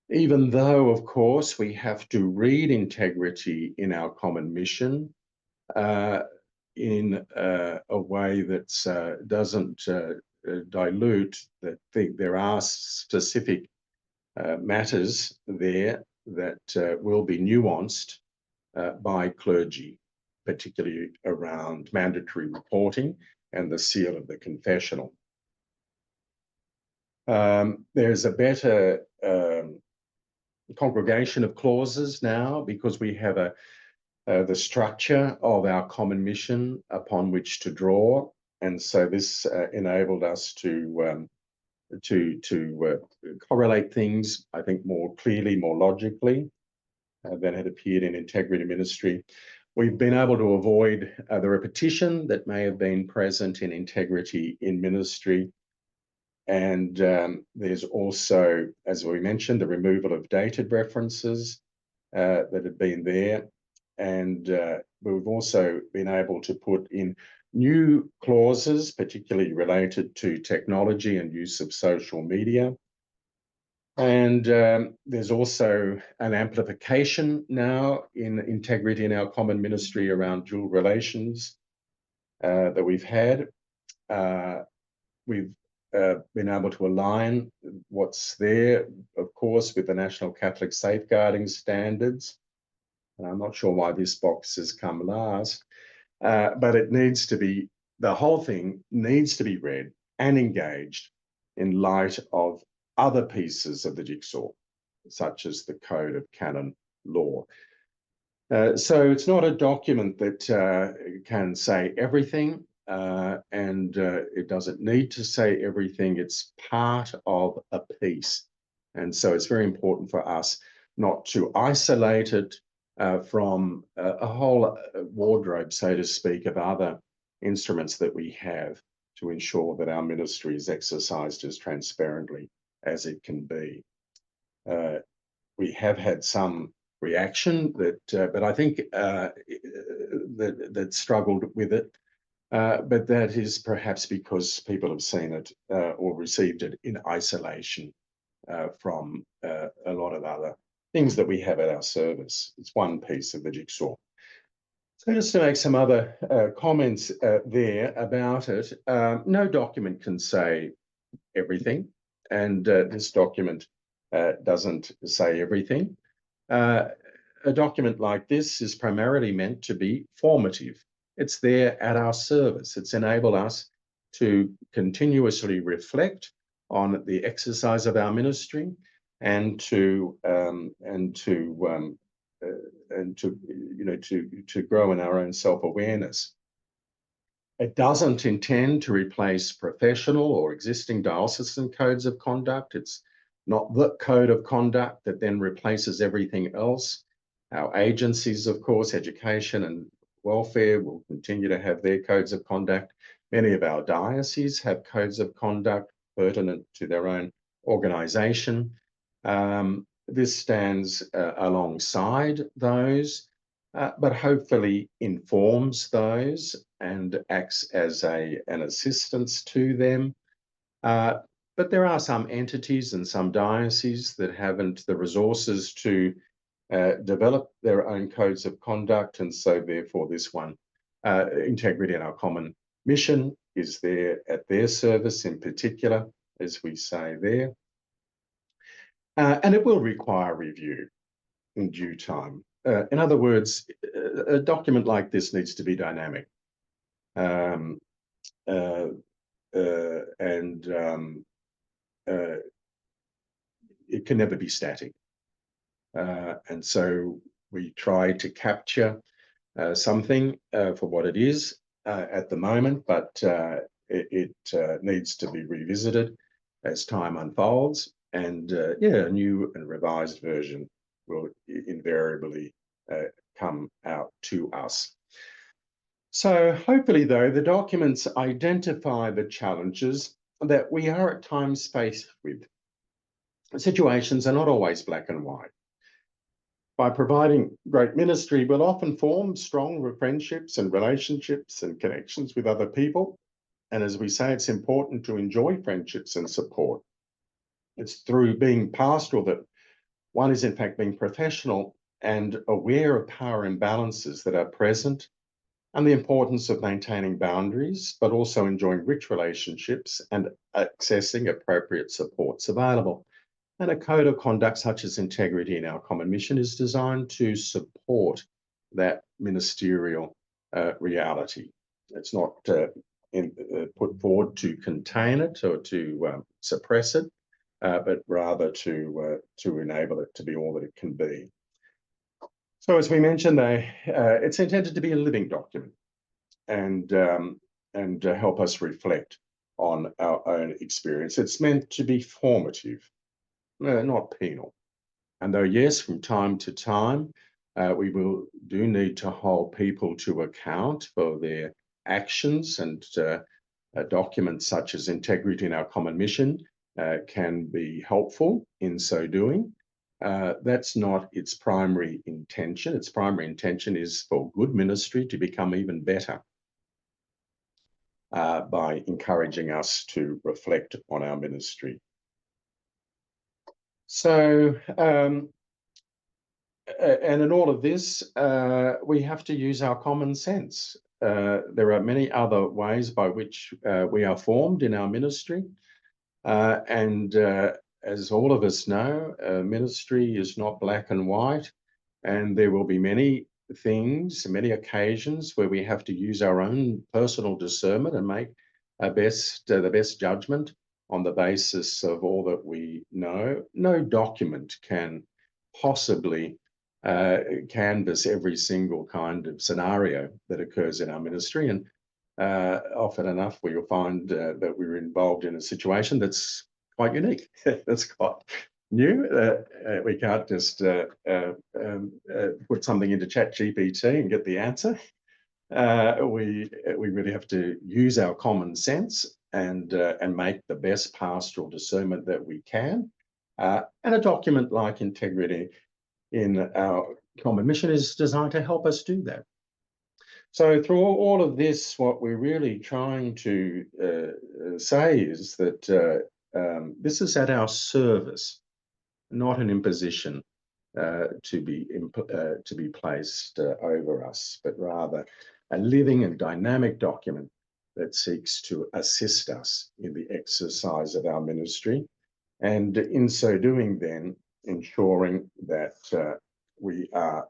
even though, of course, we have to read integrity in our common mission in a way that doesn't dilute that there are specific matters there that will be nuanced by clergy, particularly around mandatory reporting and the seal of the confessional. There's a better congregation of clauses now because we have the structure of our common mission upon which to draw, and so this enabled us to correlate things, I think, more clearly, more logically than had appeared in integrity ministry. We've been able to avoid the repetition that may have been present in integrity in ministry. And there's also, as we mentioned, the removal of dated references that had been there. And we've also been able to put in new clauses, particularly related to technology and use of social media. And there's also an amplification now in integrity in our common ministry around dual relations that we've had. We've been able to align what's there, of course, with the National Catholic Safeguarding Standards. And I'm not sure why this box has come last, but it needs to be, the whole thing needs to be read and engaged in light of other pieces of the jigsaw, such as the Code of Canon Law. So it's not a document that can say everything, and it doesn't need to say everything. It's part of a piece. And so it's very important for us not to isolate it from a whole wardrobe, so to speak, of other instruments that we have to ensure that our ministry is exercised as transparently as it can be. We have had some reaction but I think that struggled with it. But that is perhaps because people have seen it or received it in isolation from a lot of other things that we have at our service. It's one piece of the jigsaw. So just to make some other comments there about it, no document can say everything, and this document doesn't say everything. A document like this is primarily meant to be formative. It's there at our service. It's enabled us to continuously reflect on the exercise of our ministry and to grow in our own self-awareness. It doesn't intend to replace professional or existing diocesan codes of conduct. It's not the code of conduct that then replaces everything else. Our agencies, of course, education and welfare, will continue to have their codes of conduct. Many of our dioceses have codes of conduct pertinent to their own organisation. This stands alongside those, but hopefully informs those and acts as an assistance to them. But there are some entities and some dioceses that haven't the resources to develop their own codes of conduct, and so therefore this one, integrity in our common mission, is there at their service in particular, as we say there. And it will require review in due time. In other words, a document like this needs to be dynamic. It can never be static. And so we try to capture something for what it is at the moment, but it needs to be revisited as time unfolds. And a new and revised version will invariably come out to us. So hopefully, though, the documents identify the challenges that we are at times faced with. Situations are not always black and white. By providing great ministry, we'll often form strong friendships and relationships and connections with other people. And as we say, it's important to enjoy friendships and support. It's through being pastoral that one is in fact being professional and aware of power imbalances that are present and the importance of maintaining boundaries, but also enjoying rich relationships and accessing appropriate supports available. And a code of conduct such as integrity in our common mission is designed to support that ministerial reality. It's not put forward to contain it or to suppress it, but rather to enable it to be all that it can be. So, as we mentioned, it's intended to be a living document and help us reflect on our own experience. It's meant to be formative, not penal. And though, yes, from time to time, we do need to hold people to account for their actions, and documents such as integrity in our common mission can be helpful in so doing. That's not its primary intention. Its primary intention is for good ministry to become even better by encouraging us to reflect on our ministry. So, and in all of this, we have to use our common sense. There are many other ways by which we are formed in our ministry. And as all of us know, ministry is not black and white, and there will be many things, many occasions where we have to use our own personal discernment and make the best judgment on the basis of all that we know. No document can possibly canvass every single kind of scenario that occurs in our ministry, and often enough we will find that we're involved in a situation that's quite unique, that's quite new. We can't just put something into ChatGPT and get the answer. We really have to use our common sense and make the best pastoral discernment that we can. And a document like integrity in our common mission is designed to help us do that. So through all of this, what we're really trying to say is that this is at our service, not an imposition to be placed over us, but rather a living and dynamic document that seeks to assist us in the exercise of our ministry, and in so doing, then ensuring that we are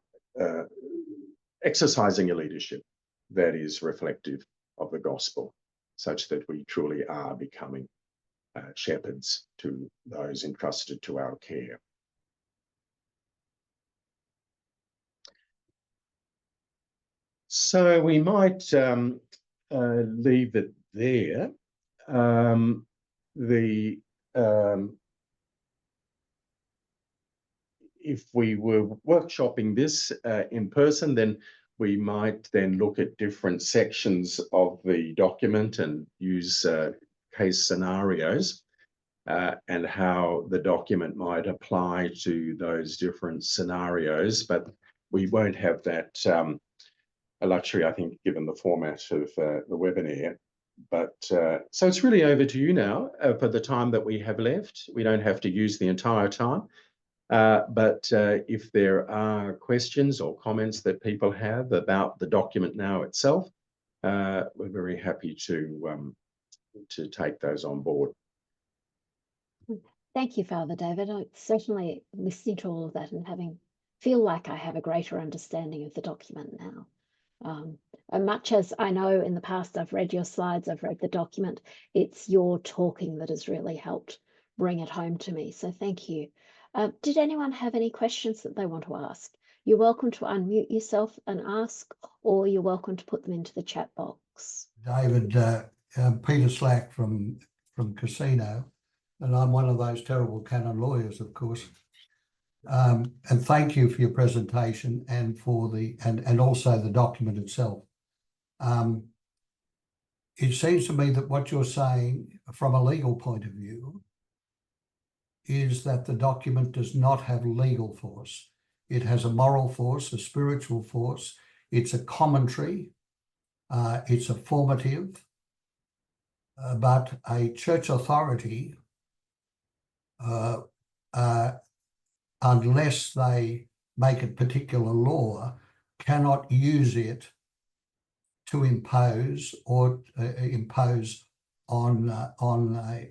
exercising a leadership that is reflective of the gospel, such that we truly are becoming shepherds to those entrusted to our care. So we might leave it there. If we were workshopping this in person, then we might then look at different sections of the document and use case scenarios and how the document might apply to those different scenarios. But we won't have that luxury, I think, given the format of the webinar. But so it's really over to you now for the time that we have left. We don't have to use the entire time. But if there are questions or comments that people have about the document now itself, we're very happy to take those on board. Thank you, Father David. I certainly listening to all of that and feel like I have a greater understanding of the document now. And much as I know in the past I've read your slides, I've read the document, it's your talking that has really helped bring it home to me. So thank you. Did anyone have any questions that they want to ask? You're welcome to unmute yourself and ask, or you're welcome to put them into the chat box. David, Peter Slack from Casino, and I'm one of those terrible canon lawyers, of course. And thank you for your presentation and for and also the document itself. It seems to me that what you're saying from a legal point of view is that the document does not have legal force. It has a moral force, a spiritual force. It's a commentary. It's a formative. But a church authority, unless they make a particular law, cannot use it to impose on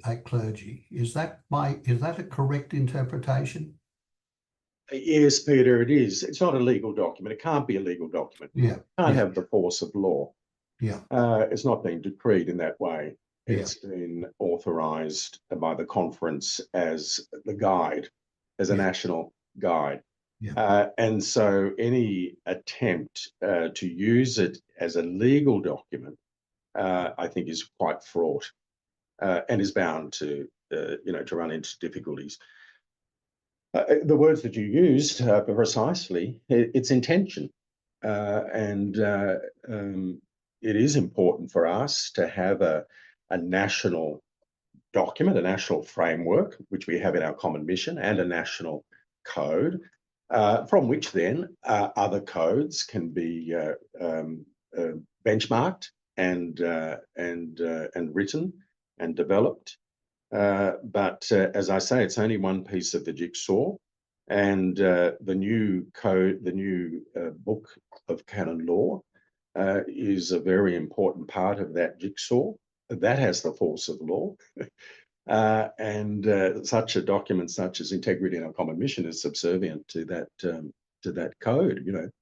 a clergy. Is that a correct interpretation? Yes, Peter, it is. It's not a legal document. It can't be a legal document. Yeah. It can't have the force of law. Yeah. It's not been decreed in that way. Yeah. It's been authorised by the conference as the guide, as a national guide. Yeah. And so any attempt to use it as a legal document, I think, is quite fraught and is bound to, to run into difficulties. The words that you used precisely, it's intention. And it is important for us to have a national document, a national framework, which we have in our common mission, and a national code, from which then other codes can be benchmarked and written and developed. But as I say, it's only one piece of the jigsaw, and the new code, the new book of canon law, is a very important part of that jigsaw. That has the force of law. And such a document, such as Integrity in Our Common Mission, is subservient to that code,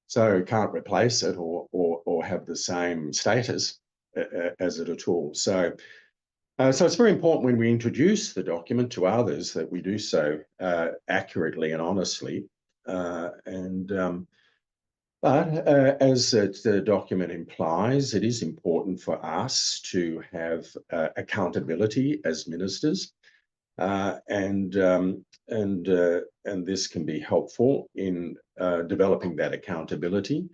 So can't replace it or have the same status as it at all. So it's very important when we introduce the document to others that we do so accurately and honestly. But as the document implies, it is important for us to have accountability as ministers, and this can be helpful in developing that accountability.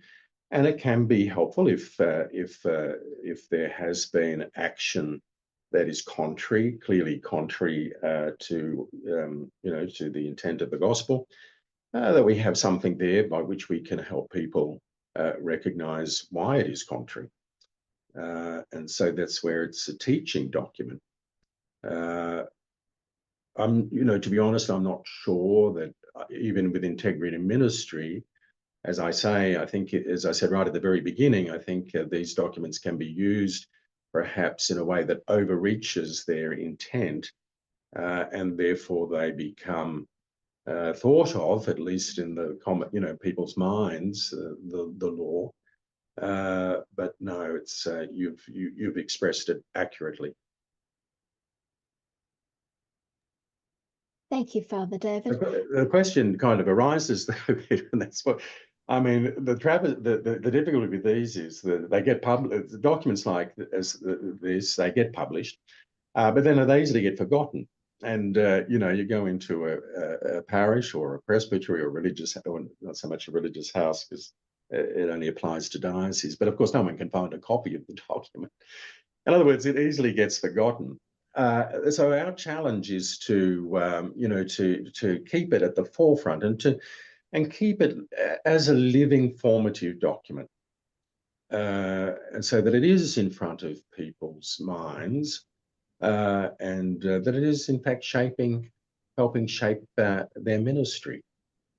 And it can be helpful if there has been action that is clearly contrary to the intent of the gospel. That we have something there by which we can help people recognise why it is contrary. And so that's where it's a teaching document. To be honest, I'm not sure that even with integrity in ministry, as I say, I think, as I said right at the very beginning, I think these documents can be used perhaps in a way that overreaches their intent, and therefore they become thought of, at least in the common, people's minds, the law. But no, it's you've expressed it accurately. Thank you, Father David. The question kind of arises, though, and that's what I mean. The difficulty with these is that they get published. Documents like this, they get published, but then they easily get forgotten. And you go into a parish or a presbytery or religious, or not so much a religious house because it only applies to dioceses. But of course, no one can find a copy of the document. In other words, it easily gets forgotten. So our challenge is to keep it at the forefront and keep it as a living formative document, and so that it is in front of people's minds. And that it is in fact helping shape their ministry,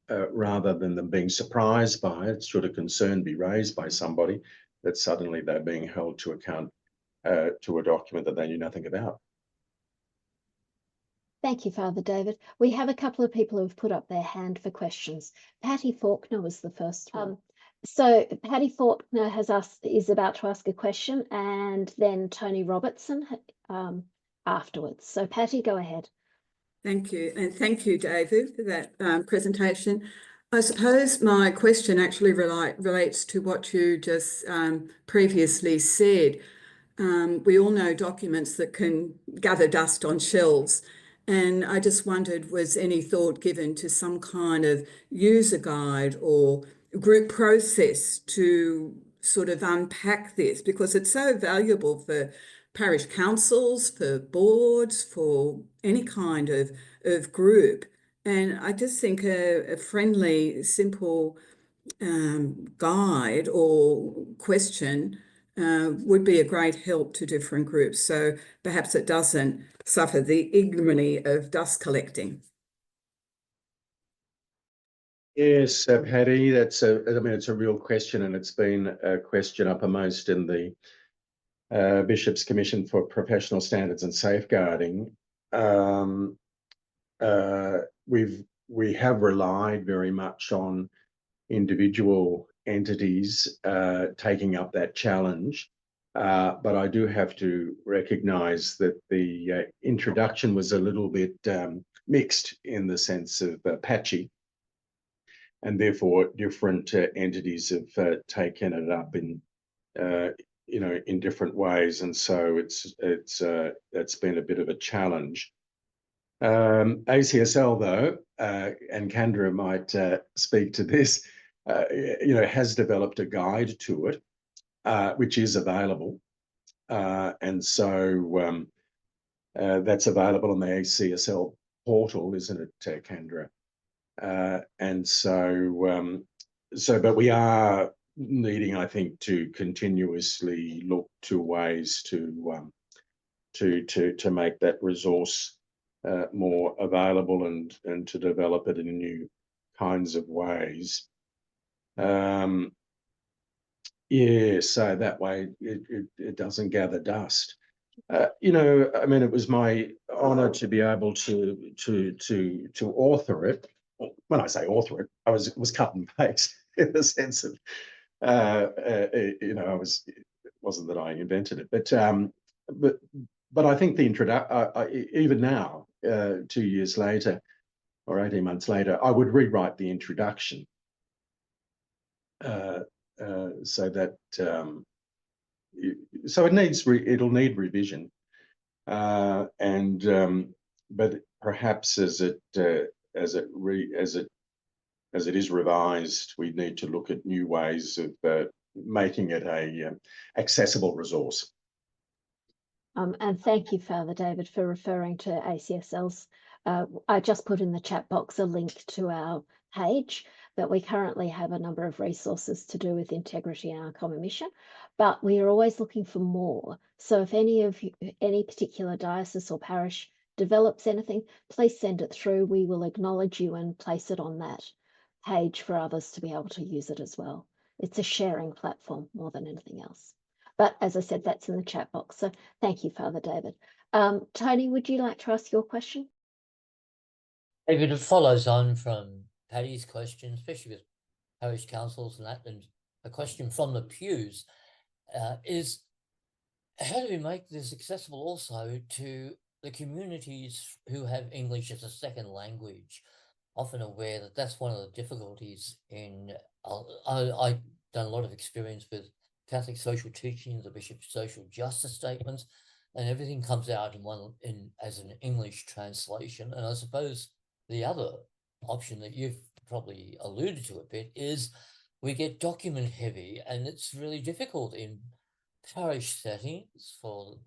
rather than them being surprised by it. Should a concern be raised by somebody that suddenly they're being held to account to a document that they knew nothing about. Thank you, Father David. We have a couple of people who've put up their hand for questions. Patty Faulkner was the first one. So Patty Faulkner is about to ask a question, and then Tony Robertson afterwards. So Patty, go ahead. Thank you. And thank you, David, for that presentation. I suppose my question actually relates to what you just previously said. We all know documents that can gather dust on shelves. And I just wondered, was any thought given to some kind of user guide or group process to sort of unpack this? Because it's so valuable for parish councils, for boards, for any kind of group. And I just think a friendly, simple guide or question would be a great help to different groups. So perhaps it doesn't suffer the ignominy of dust collecting. Yes, Patty, it's a real question, and it's been a question uppermost in the Bishop's Commission for Professional Standards and Safeguarding. We have relied very much on individual entities taking up that challenge. But I do have to recognise that the introduction was a little bit mixed in the sense of patchy, and therefore different entities have taken it up in in different ways, and so it's been a bit of a challenge. ACSL though, and Kendra might speak to this, has developed a guide to it, which is available, and so that's available on the ACSL portal, isn't it, Kendra? And so, but we are needing, I think, to continuously look to ways to make that resource more available and to develop it in new kinds of ways. Yeah, so that way it doesn't gather dust. I mean, it was my honour to be able to author it. When I say author it, I was cut and paste in the sense of, it wasn't that I invented it, but I think the even now, 2 years later or 18 months later, I would rewrite the introduction so that so it'll need revision, but perhaps as it is revised, we need to look at new ways of making it a accessible resource. And thank you, Father David, for referring to ACSL's. I just put in the chat box a link to our page that we currently have a number of resources to do with integrity in our common mission, but we are always looking for more. So if any particular diocese or parish develops anything, please send it through. We will acknowledge you and place it on that page for others to be able to use it as well. It's a sharing platform more than anything else. But as I said, that's in the chat box. So thank you, Father David. Tony, would you like to ask your question? David, it follows on from Paddy's question, especially with parish councils and that, and a question from the pews is, how do we make this accessible also to the communities who have English as a second language? Often aware that that's one of the difficulties in, I've done a lot of experience with Catholic social teaching, the Bishop's social justice statements, and everything comes out as an English translation. And I suppose the other option that you've probably alluded to a bit is we get document heavy, and it's really difficult in parish settings for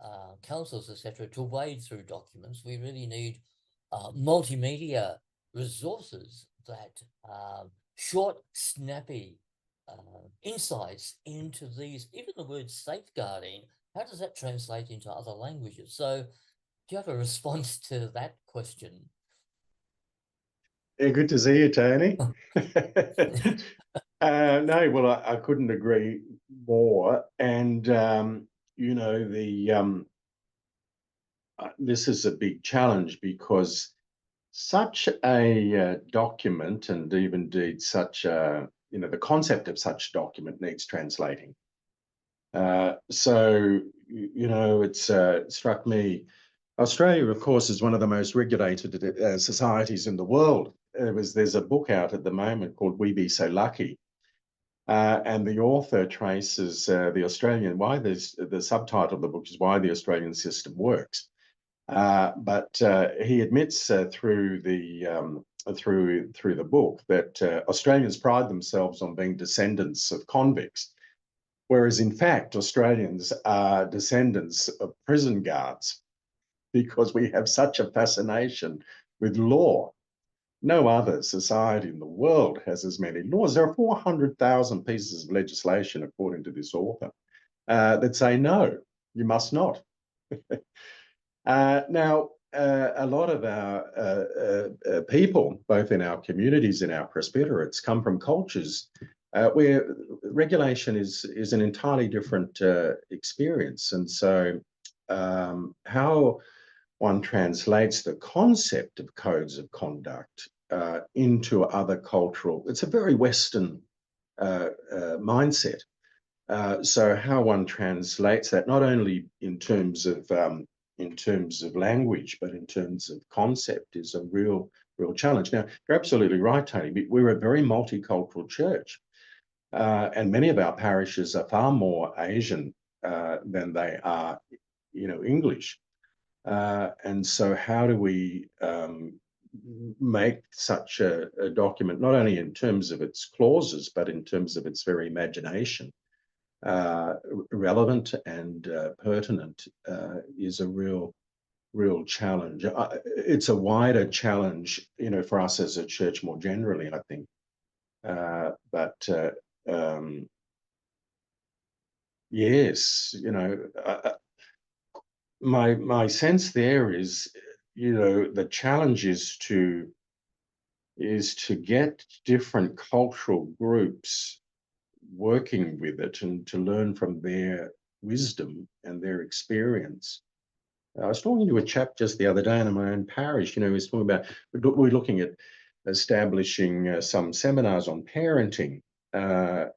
councils, etc., to wade through documents. We really need multimedia resources that short, snappy insights into these, even the word safeguarding. How does that translate into other languages? So do you have a response to that question? Yeah, good to see you, Tony. No, well, I couldn't agree more. And, this is a big challenge because such a document, and even indeed such a, the concept of such document needs translating. So, it's struck me, Australia, of course, is one of the most regulated societies in the world. There's a book out at the moment called We Be So Lucky, and the author traces the subtitle of the book is Why the Australian System Works. But he admits through the book that Australians pride themselves on being descendants of convicts, whereas in fact Australians are descendants of prison guards, because we have such a fascination with law. No other society in the world has as many laws. There are 400,000 pieces of legislation, according to this author, that say no, you must not. Now, a lot of our people, both in our communities and our presbyterates, come from cultures where regulation is an entirely different experience. And so how one translates the concept of codes of conduct into other cultural, it's a very Western mindset. So how one translates that, not only in terms of language, but in terms of concept, is a real challenge. Now, you're absolutely right, Tony. We're a very multicultural church, and many of our parishes are far more Asian than they are, English. And so how do we make such a document, not only in terms of its clauses, but in terms of its very imagination, relevant and pertinent, is a real challenge. It's a wider challenge, for us as a church more generally, I think. Yes, my sense there is, the challenge is to get different cultural groups working with it and to learn from their wisdom and their experience. I was talking to a chap just the other day in my own parish. He was talking about, we're looking at establishing some seminars on parenting, but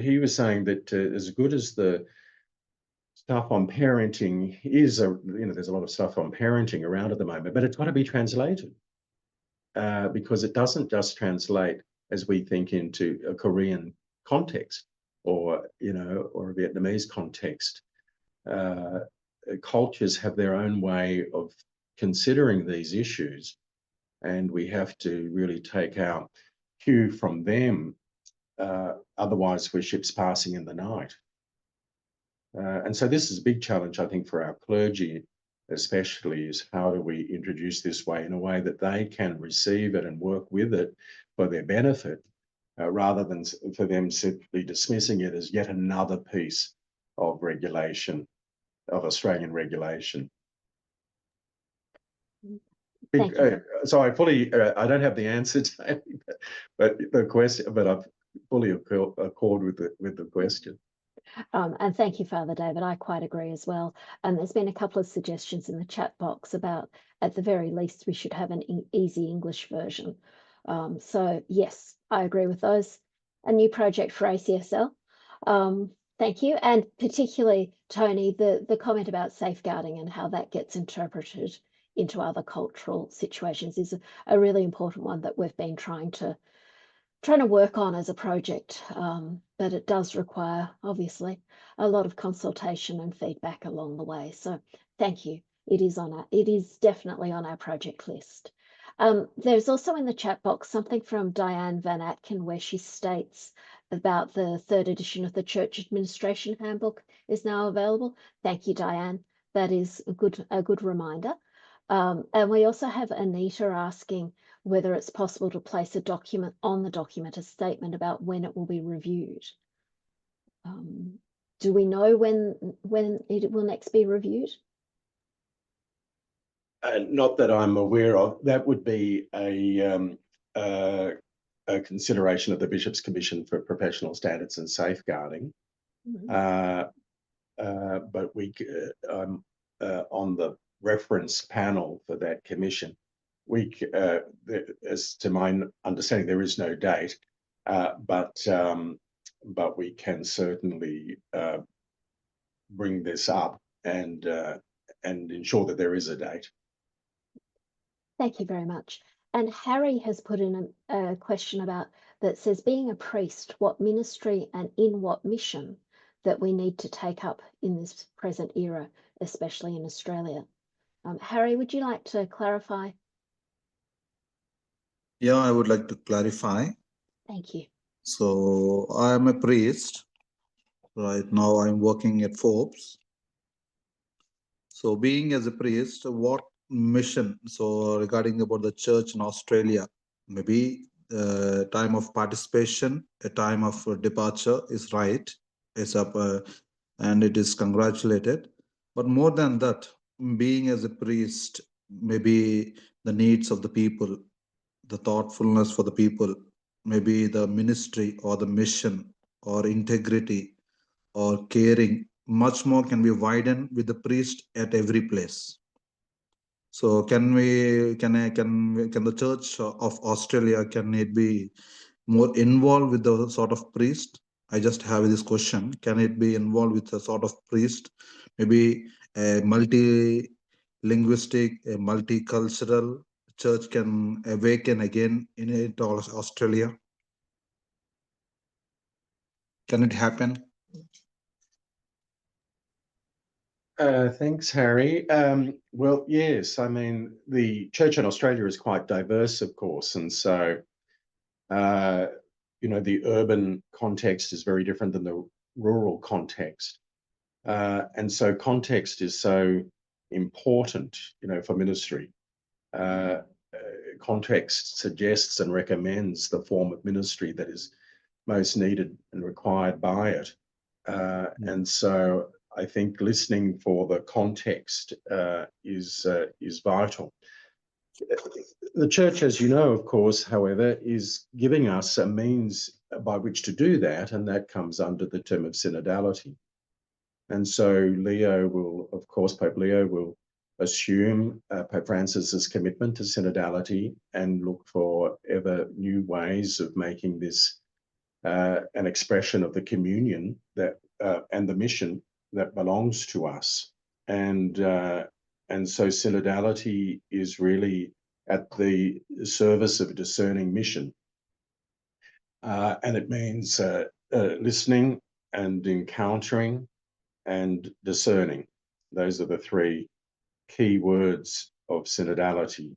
he was saying that as good as the stuff on parenting is, there's a lot of stuff on parenting around at the moment, but it's got to be translated, because it doesn't just translate as we think into a Korean context or a Vietnamese context. Cultures have their own way of considering these issues, and we have to really take our cue from them. Otherwise, we're ships passing in the night. And so this is a big challenge, I think, for our clergy, especially, is how do we introduce this way in a way that they can receive it and work with it for their benefit, rather than for them simply dismissing it as yet another piece of regulation, of Australian regulation. Thank you. So I don't have the answer, Jamie, but I fully accord with the question. And thank you, Father David. I quite agree as well. And there's been a couple of suggestions in the chat box about, at the very least, we should have an easy English version. So yes, I agree with those. A new project for ACSL. Thank you. And particularly, Tony, the comment about safeguarding and how that gets interpreted into other cultural situations is a really important one that we've been trying to work on as a project, but it does require, obviously, a lot of consultation and feedback along the way. So thank you. It is definitely on our project list. There's also in the chat box something from Diane Van Atkin where she states about the 3rd edition of the Church Administration Handbook is now available. Thank you, Diane. That is a good reminder. And we also have Anita asking whether it's possible to place a document on the document, a statement about when it will be reviewed. Do we know when it will next be reviewed? Not that I'm aware of. That would be a consideration of the Bishop's Commission for Professional Standards and Safeguarding. Mm-hmm. But on the reference panel for that commission, as to my understanding, there is no date, but we can certainly bring this up and ensure that there is a date. Thank you very much. And Harry has put in a question about that says, being a priest, what ministry and in what mission that we need to take up in this present era, especially in Australia. Harry, would you like to clarify? Yeah, I would like to clarify. Thank you. So I am a priest. Right now I'm working at Forbes. So being as a priest, what mission? So regarding about the church in Australia, maybe the time of participation, a time of departure is right. It's up and it is congratulated. But more than that, being as a priest, maybe the needs of the people, the thoughtfulness for the people, maybe the ministry or the mission or integrity or caring, much more can be widened with the priest at every place. So can the Church of Australia, can it be more involved with the sort of priest? I just have this question. Can it be involved with a sort of priest? Maybe a multi-linguistic, a multicultural church can awaken again in Australia? Can it happen? Thanks, Harry. Well, yes, I mean, the church in Australia is quite diverse, of course, and so, you know, the urban context is very different than the rural context. And so context is so important, you know, for ministry. Context suggests and recommends the form of ministry that is most needed and required by it. And so I think listening for the context is vital. The church, as you know, of course, however, is giving us a means by which to do that, and that comes under the term of synodality. And so Leo will, of course, Pope Leo will assume Pope Francis's commitment to synodality and look for ever new ways of making this an expression of the communion that and the mission that belongs to us. And so synodality is really at the service of a discerning mission. And it means listening and encountering and discerning. Those are the three key words of synodality: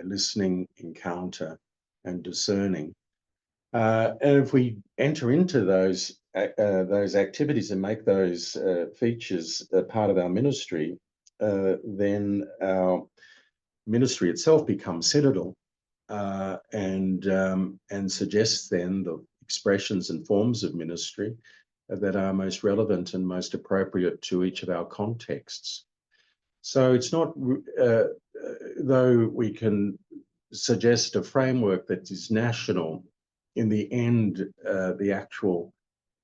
listening, encounter, and discerning. And if we enter into those activities and make those features a part of our ministry, then our ministry itself becomes synodal, and suggests then the expressions and forms of ministry that are most relevant and most appropriate to each of our contexts. So it's not, though we can suggest a framework that is national, in the end, the actual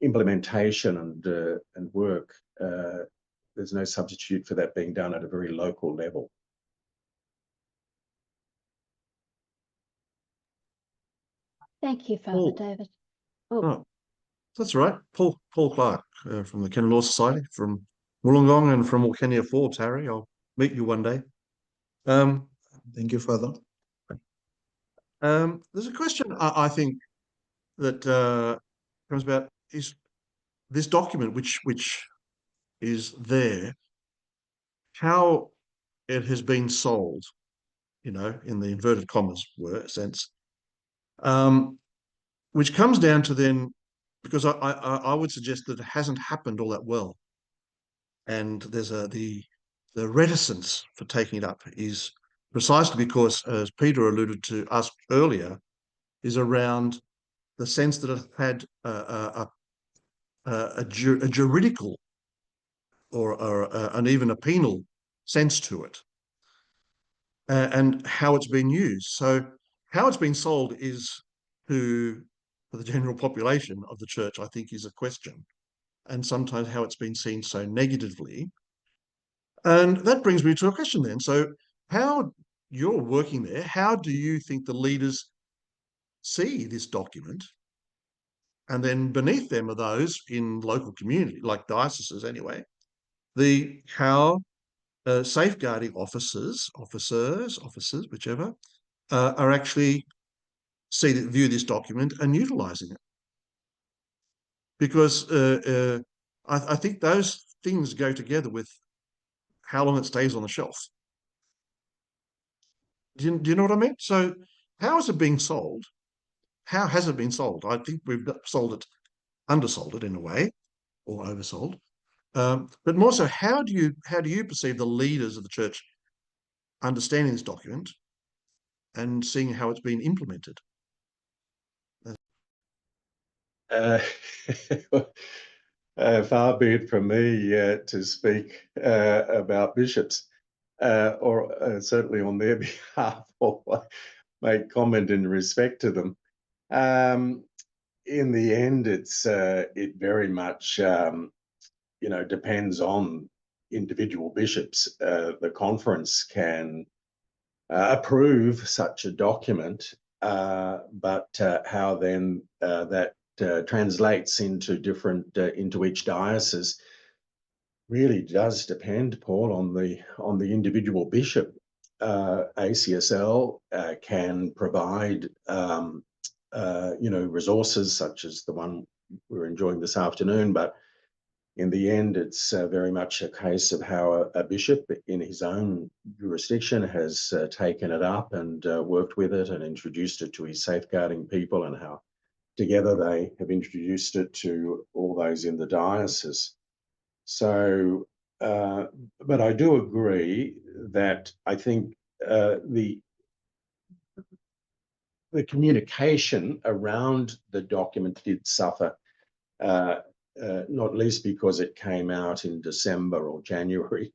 implementation and work, there's no substitute for that being done at a very local level. Thank you, Father Paul. David. Oh, that's right. Paul Clark from the Canon Law Society, from Wollongong and from Wilcannia Forbes, Harry. I'll meet you one day. Thank you, Father. There's a question I think that comes about, is this document which is there, how it has been sold, you know, in the inverted commas sense, which comes down to then, because I would suggest that it hasn't happened all that well, and there's the reticence for taking it up is precisely because, as Peter alluded to us earlier, is around the sense that it had a juridical or and even a penal sense to it, and how it's been used. So how it's been sold is for the general population of the church, I think, is a question, and sometimes how it's been seen so negatively. And that brings me to a question then. So how, you're working there, how do you think the leaders see this document? And then beneath them are those in local community, like dioceses anyway, how safeguarding officers, whichever, are actually view this document and utilising it. Because I think those things go together with how long it stays on the shelf. Do you know what I mean? So how is it being sold? How has it been sold? I think we've undersold it in a way, or oversold. But more so, how do you perceive the leaders of the church understanding this document and seeing how it's been implemented? Far be it from me to speak about bishops, or certainly on their behalf, or make comment in respect to them. In the end, it very much depends on individual bishops. The conference can approve such a document, but how then that translates into different into each diocese really does depend, Paul, on the individual bishop. ACSL can provide resources such as the one we're enjoying this afternoon, but in the end, it's very much a case of how a bishop in his own jurisdiction has taken it up and worked with it and introduced it to his safeguarding people, and how together they have introduced it to all those in the diocese. So, but I do agree that I think the communication around the document did suffer, not least because it came out in December or January,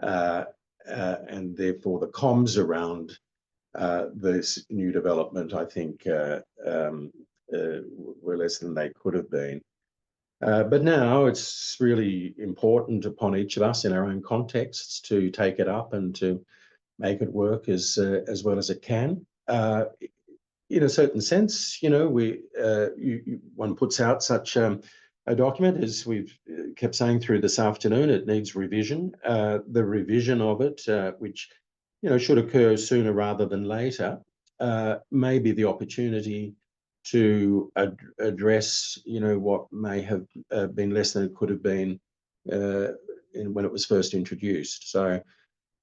and therefore the comms around this new development, I think, were less than they could have been. But now it's really important upon each of us in our own contexts to take it up and to make it work as well as it can. In a certain sense, one puts out such a document, as we've kept saying through this afternoon, it needs revision. The revision of it, which should occur sooner rather than later, may be the opportunity to address, what may have been less than it could have been when it was first introduced. So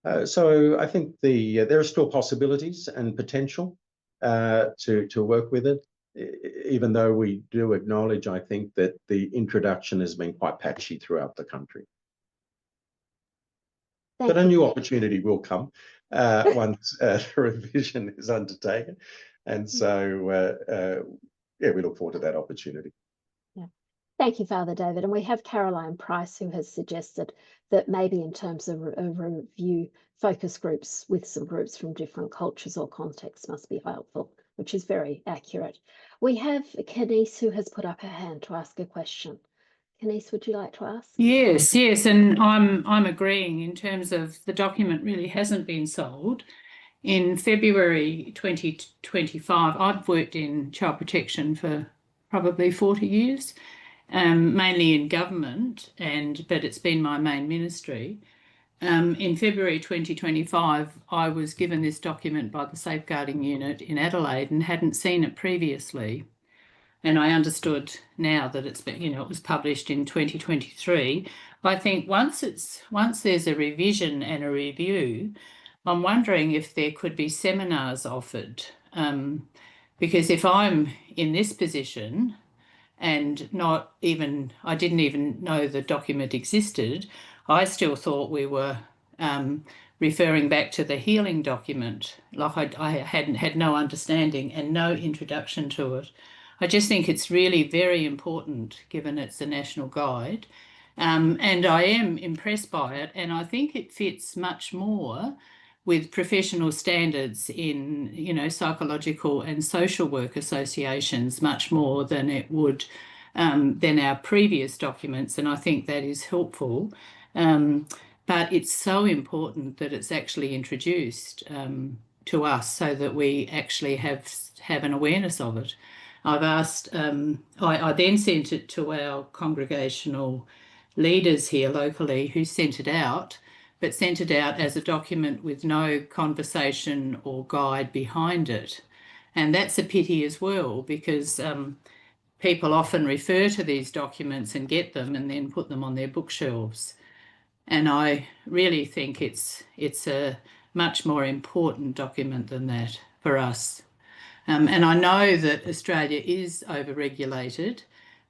I think there are still possibilities and potential to work with it, even though we do acknowledge, I think, that the introduction has been quite patchy throughout the country. But a new opportunity will come once revision is undertaken. And so, we look forward to that opportunity. Yeah. Thank you, Father David. And we have Caroline Price, who has suggested that maybe in terms of a review, focus groups with some groups from different cultures or contexts must be helpful, which is very accurate. We have Kenise, who has put up her hand to ask a question. Kenise, would you like to ask? Yes, and I'm agreeing in terms of the document really hasn't been sold. In February 2025, I've worked in child protection for probably 40 years, mainly in government, but it's been my main ministry. In February 2025, I was given this document by the Safeguarding Unit in Adelaide and hadn't seen it previously. And I understood now that it's been, it was published in 2023. I think once there's a revision and a review, I'm wondering if there could be seminars offered, because if I'm in this position and I didn't even know the document existed, I still thought we were referring back to the healing document, like I had no understanding and no introduction to it. I just think it's really very important, given it's a national guide, and I am impressed by it, and I think it fits much more with professional standards in, psychological and social work associations, much more than it would than our previous documents, and I think that is helpful. But it's so important that it's actually introduced to us so that we actually have an awareness of it. I've asked, I then sent it to our congregational leaders here locally, who sent it out, but sent it out as a document with no conversation or guide behind it. And that's a pity as well, because people often refer to these documents and get them and then put them on their bookshelves. And I really think it's a much more important document than that for us. And I know that Australia is over-regulated,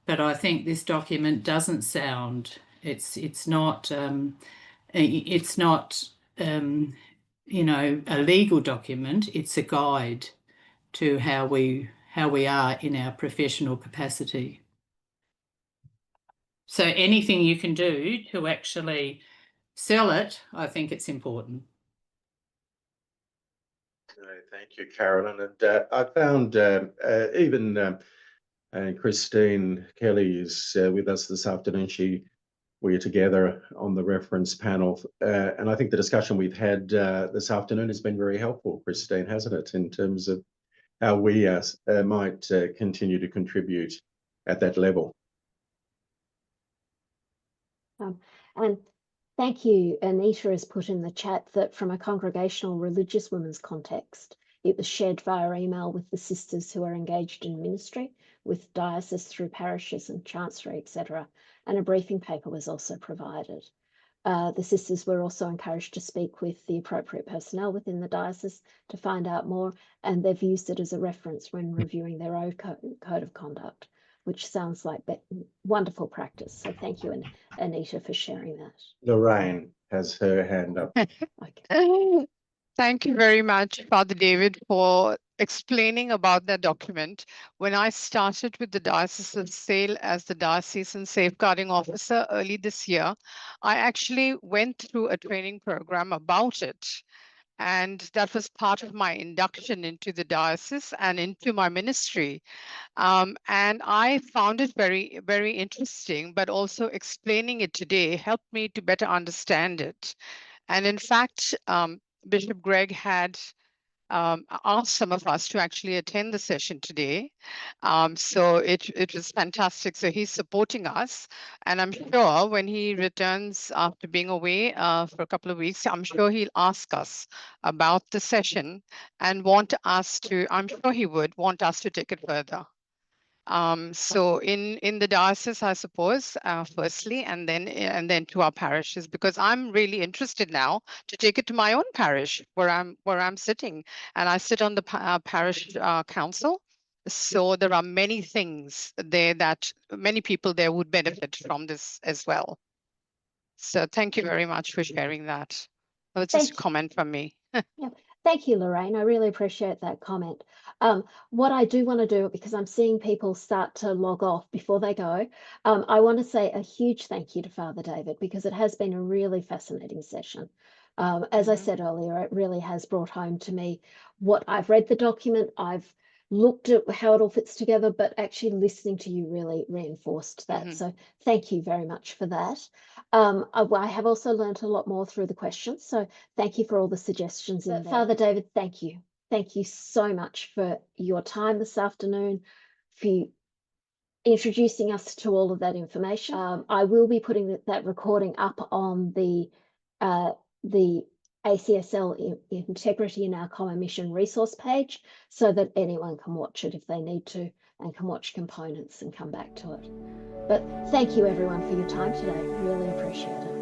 but I think this document doesn't sound, it's not a legal document. It's a guide to how we are in our professional capacity. So anything you can do to actually sell it, I think it's important. Thank you, Carolyn. And I found even Christine Kelly is with us this afternoon. She you together on the reference panel. And I think the discussion we've had this afternoon has been very helpful, Christine, hasn't it, in terms of how we might continue to contribute at that level. And thank you. Anita has put in the chat that from a congregational religious women's context, it was shared via email with the sisters who are engaged in ministry with diocese through parishes and chancery, etc. And a briefing paper was also provided. The sisters were also encouraged to speak with the appropriate personnel within the diocese to find out more, and they've used it as a reference when reviewing their own code of conduct, which sounds like wonderful practice. So thank you, Anita, for sharing that. Lorraine has her hand up. Okay. Thank you very much, Father David, for explaining about that document. When I started with the Diocese of Sale as the Diocesan Safeguarding Officer early this year, I actually went through a training program about it. And that was part of my induction into the diocese and into my ministry. And I found it very, very interesting, but also explaining it today helped me to better understand it. And in fact, Bishop Greg had asked some of us to actually attend the session today. So it was fantastic. So he's supporting us. And I'm sure when he returns after being away for a couple of weeks, I'm sure he'll ask us about the session and want us to, I'm sure he would want us to take it further. So in the diocese, I suppose, firstly, and then to our parishes, because I'm really interested now to take it to my own parish where I'm sitting, and I sit on the parish council. So there are many things there that many people there would benefit from this as well. So thank you very much for sharing that. That was just a comment from me. Yeah. Thank you, Lorraine. I really appreciate that comment. What I do want to do, because I'm seeing people start to log off before they go, I want to say a huge thank you to Father David, because it has been a really fascinating session. As I said earlier, it really has brought home to me what I've read the document, I've looked at how it all fits together, but actually listening to you really reinforced that. So thank you very much for that. I have also learned a lot more through the questions. So thank you for all the suggestions in there. Father David, thank you. Thank you so much for your time this afternoon, for introducing us to all of that information. I will be putting that recording up on the ACSL Integrity in Our Common Mission resource page, so that anyone can watch it if they need to, and can watch components and come back to it. But thank you everyone for your time today. Really appreciate it.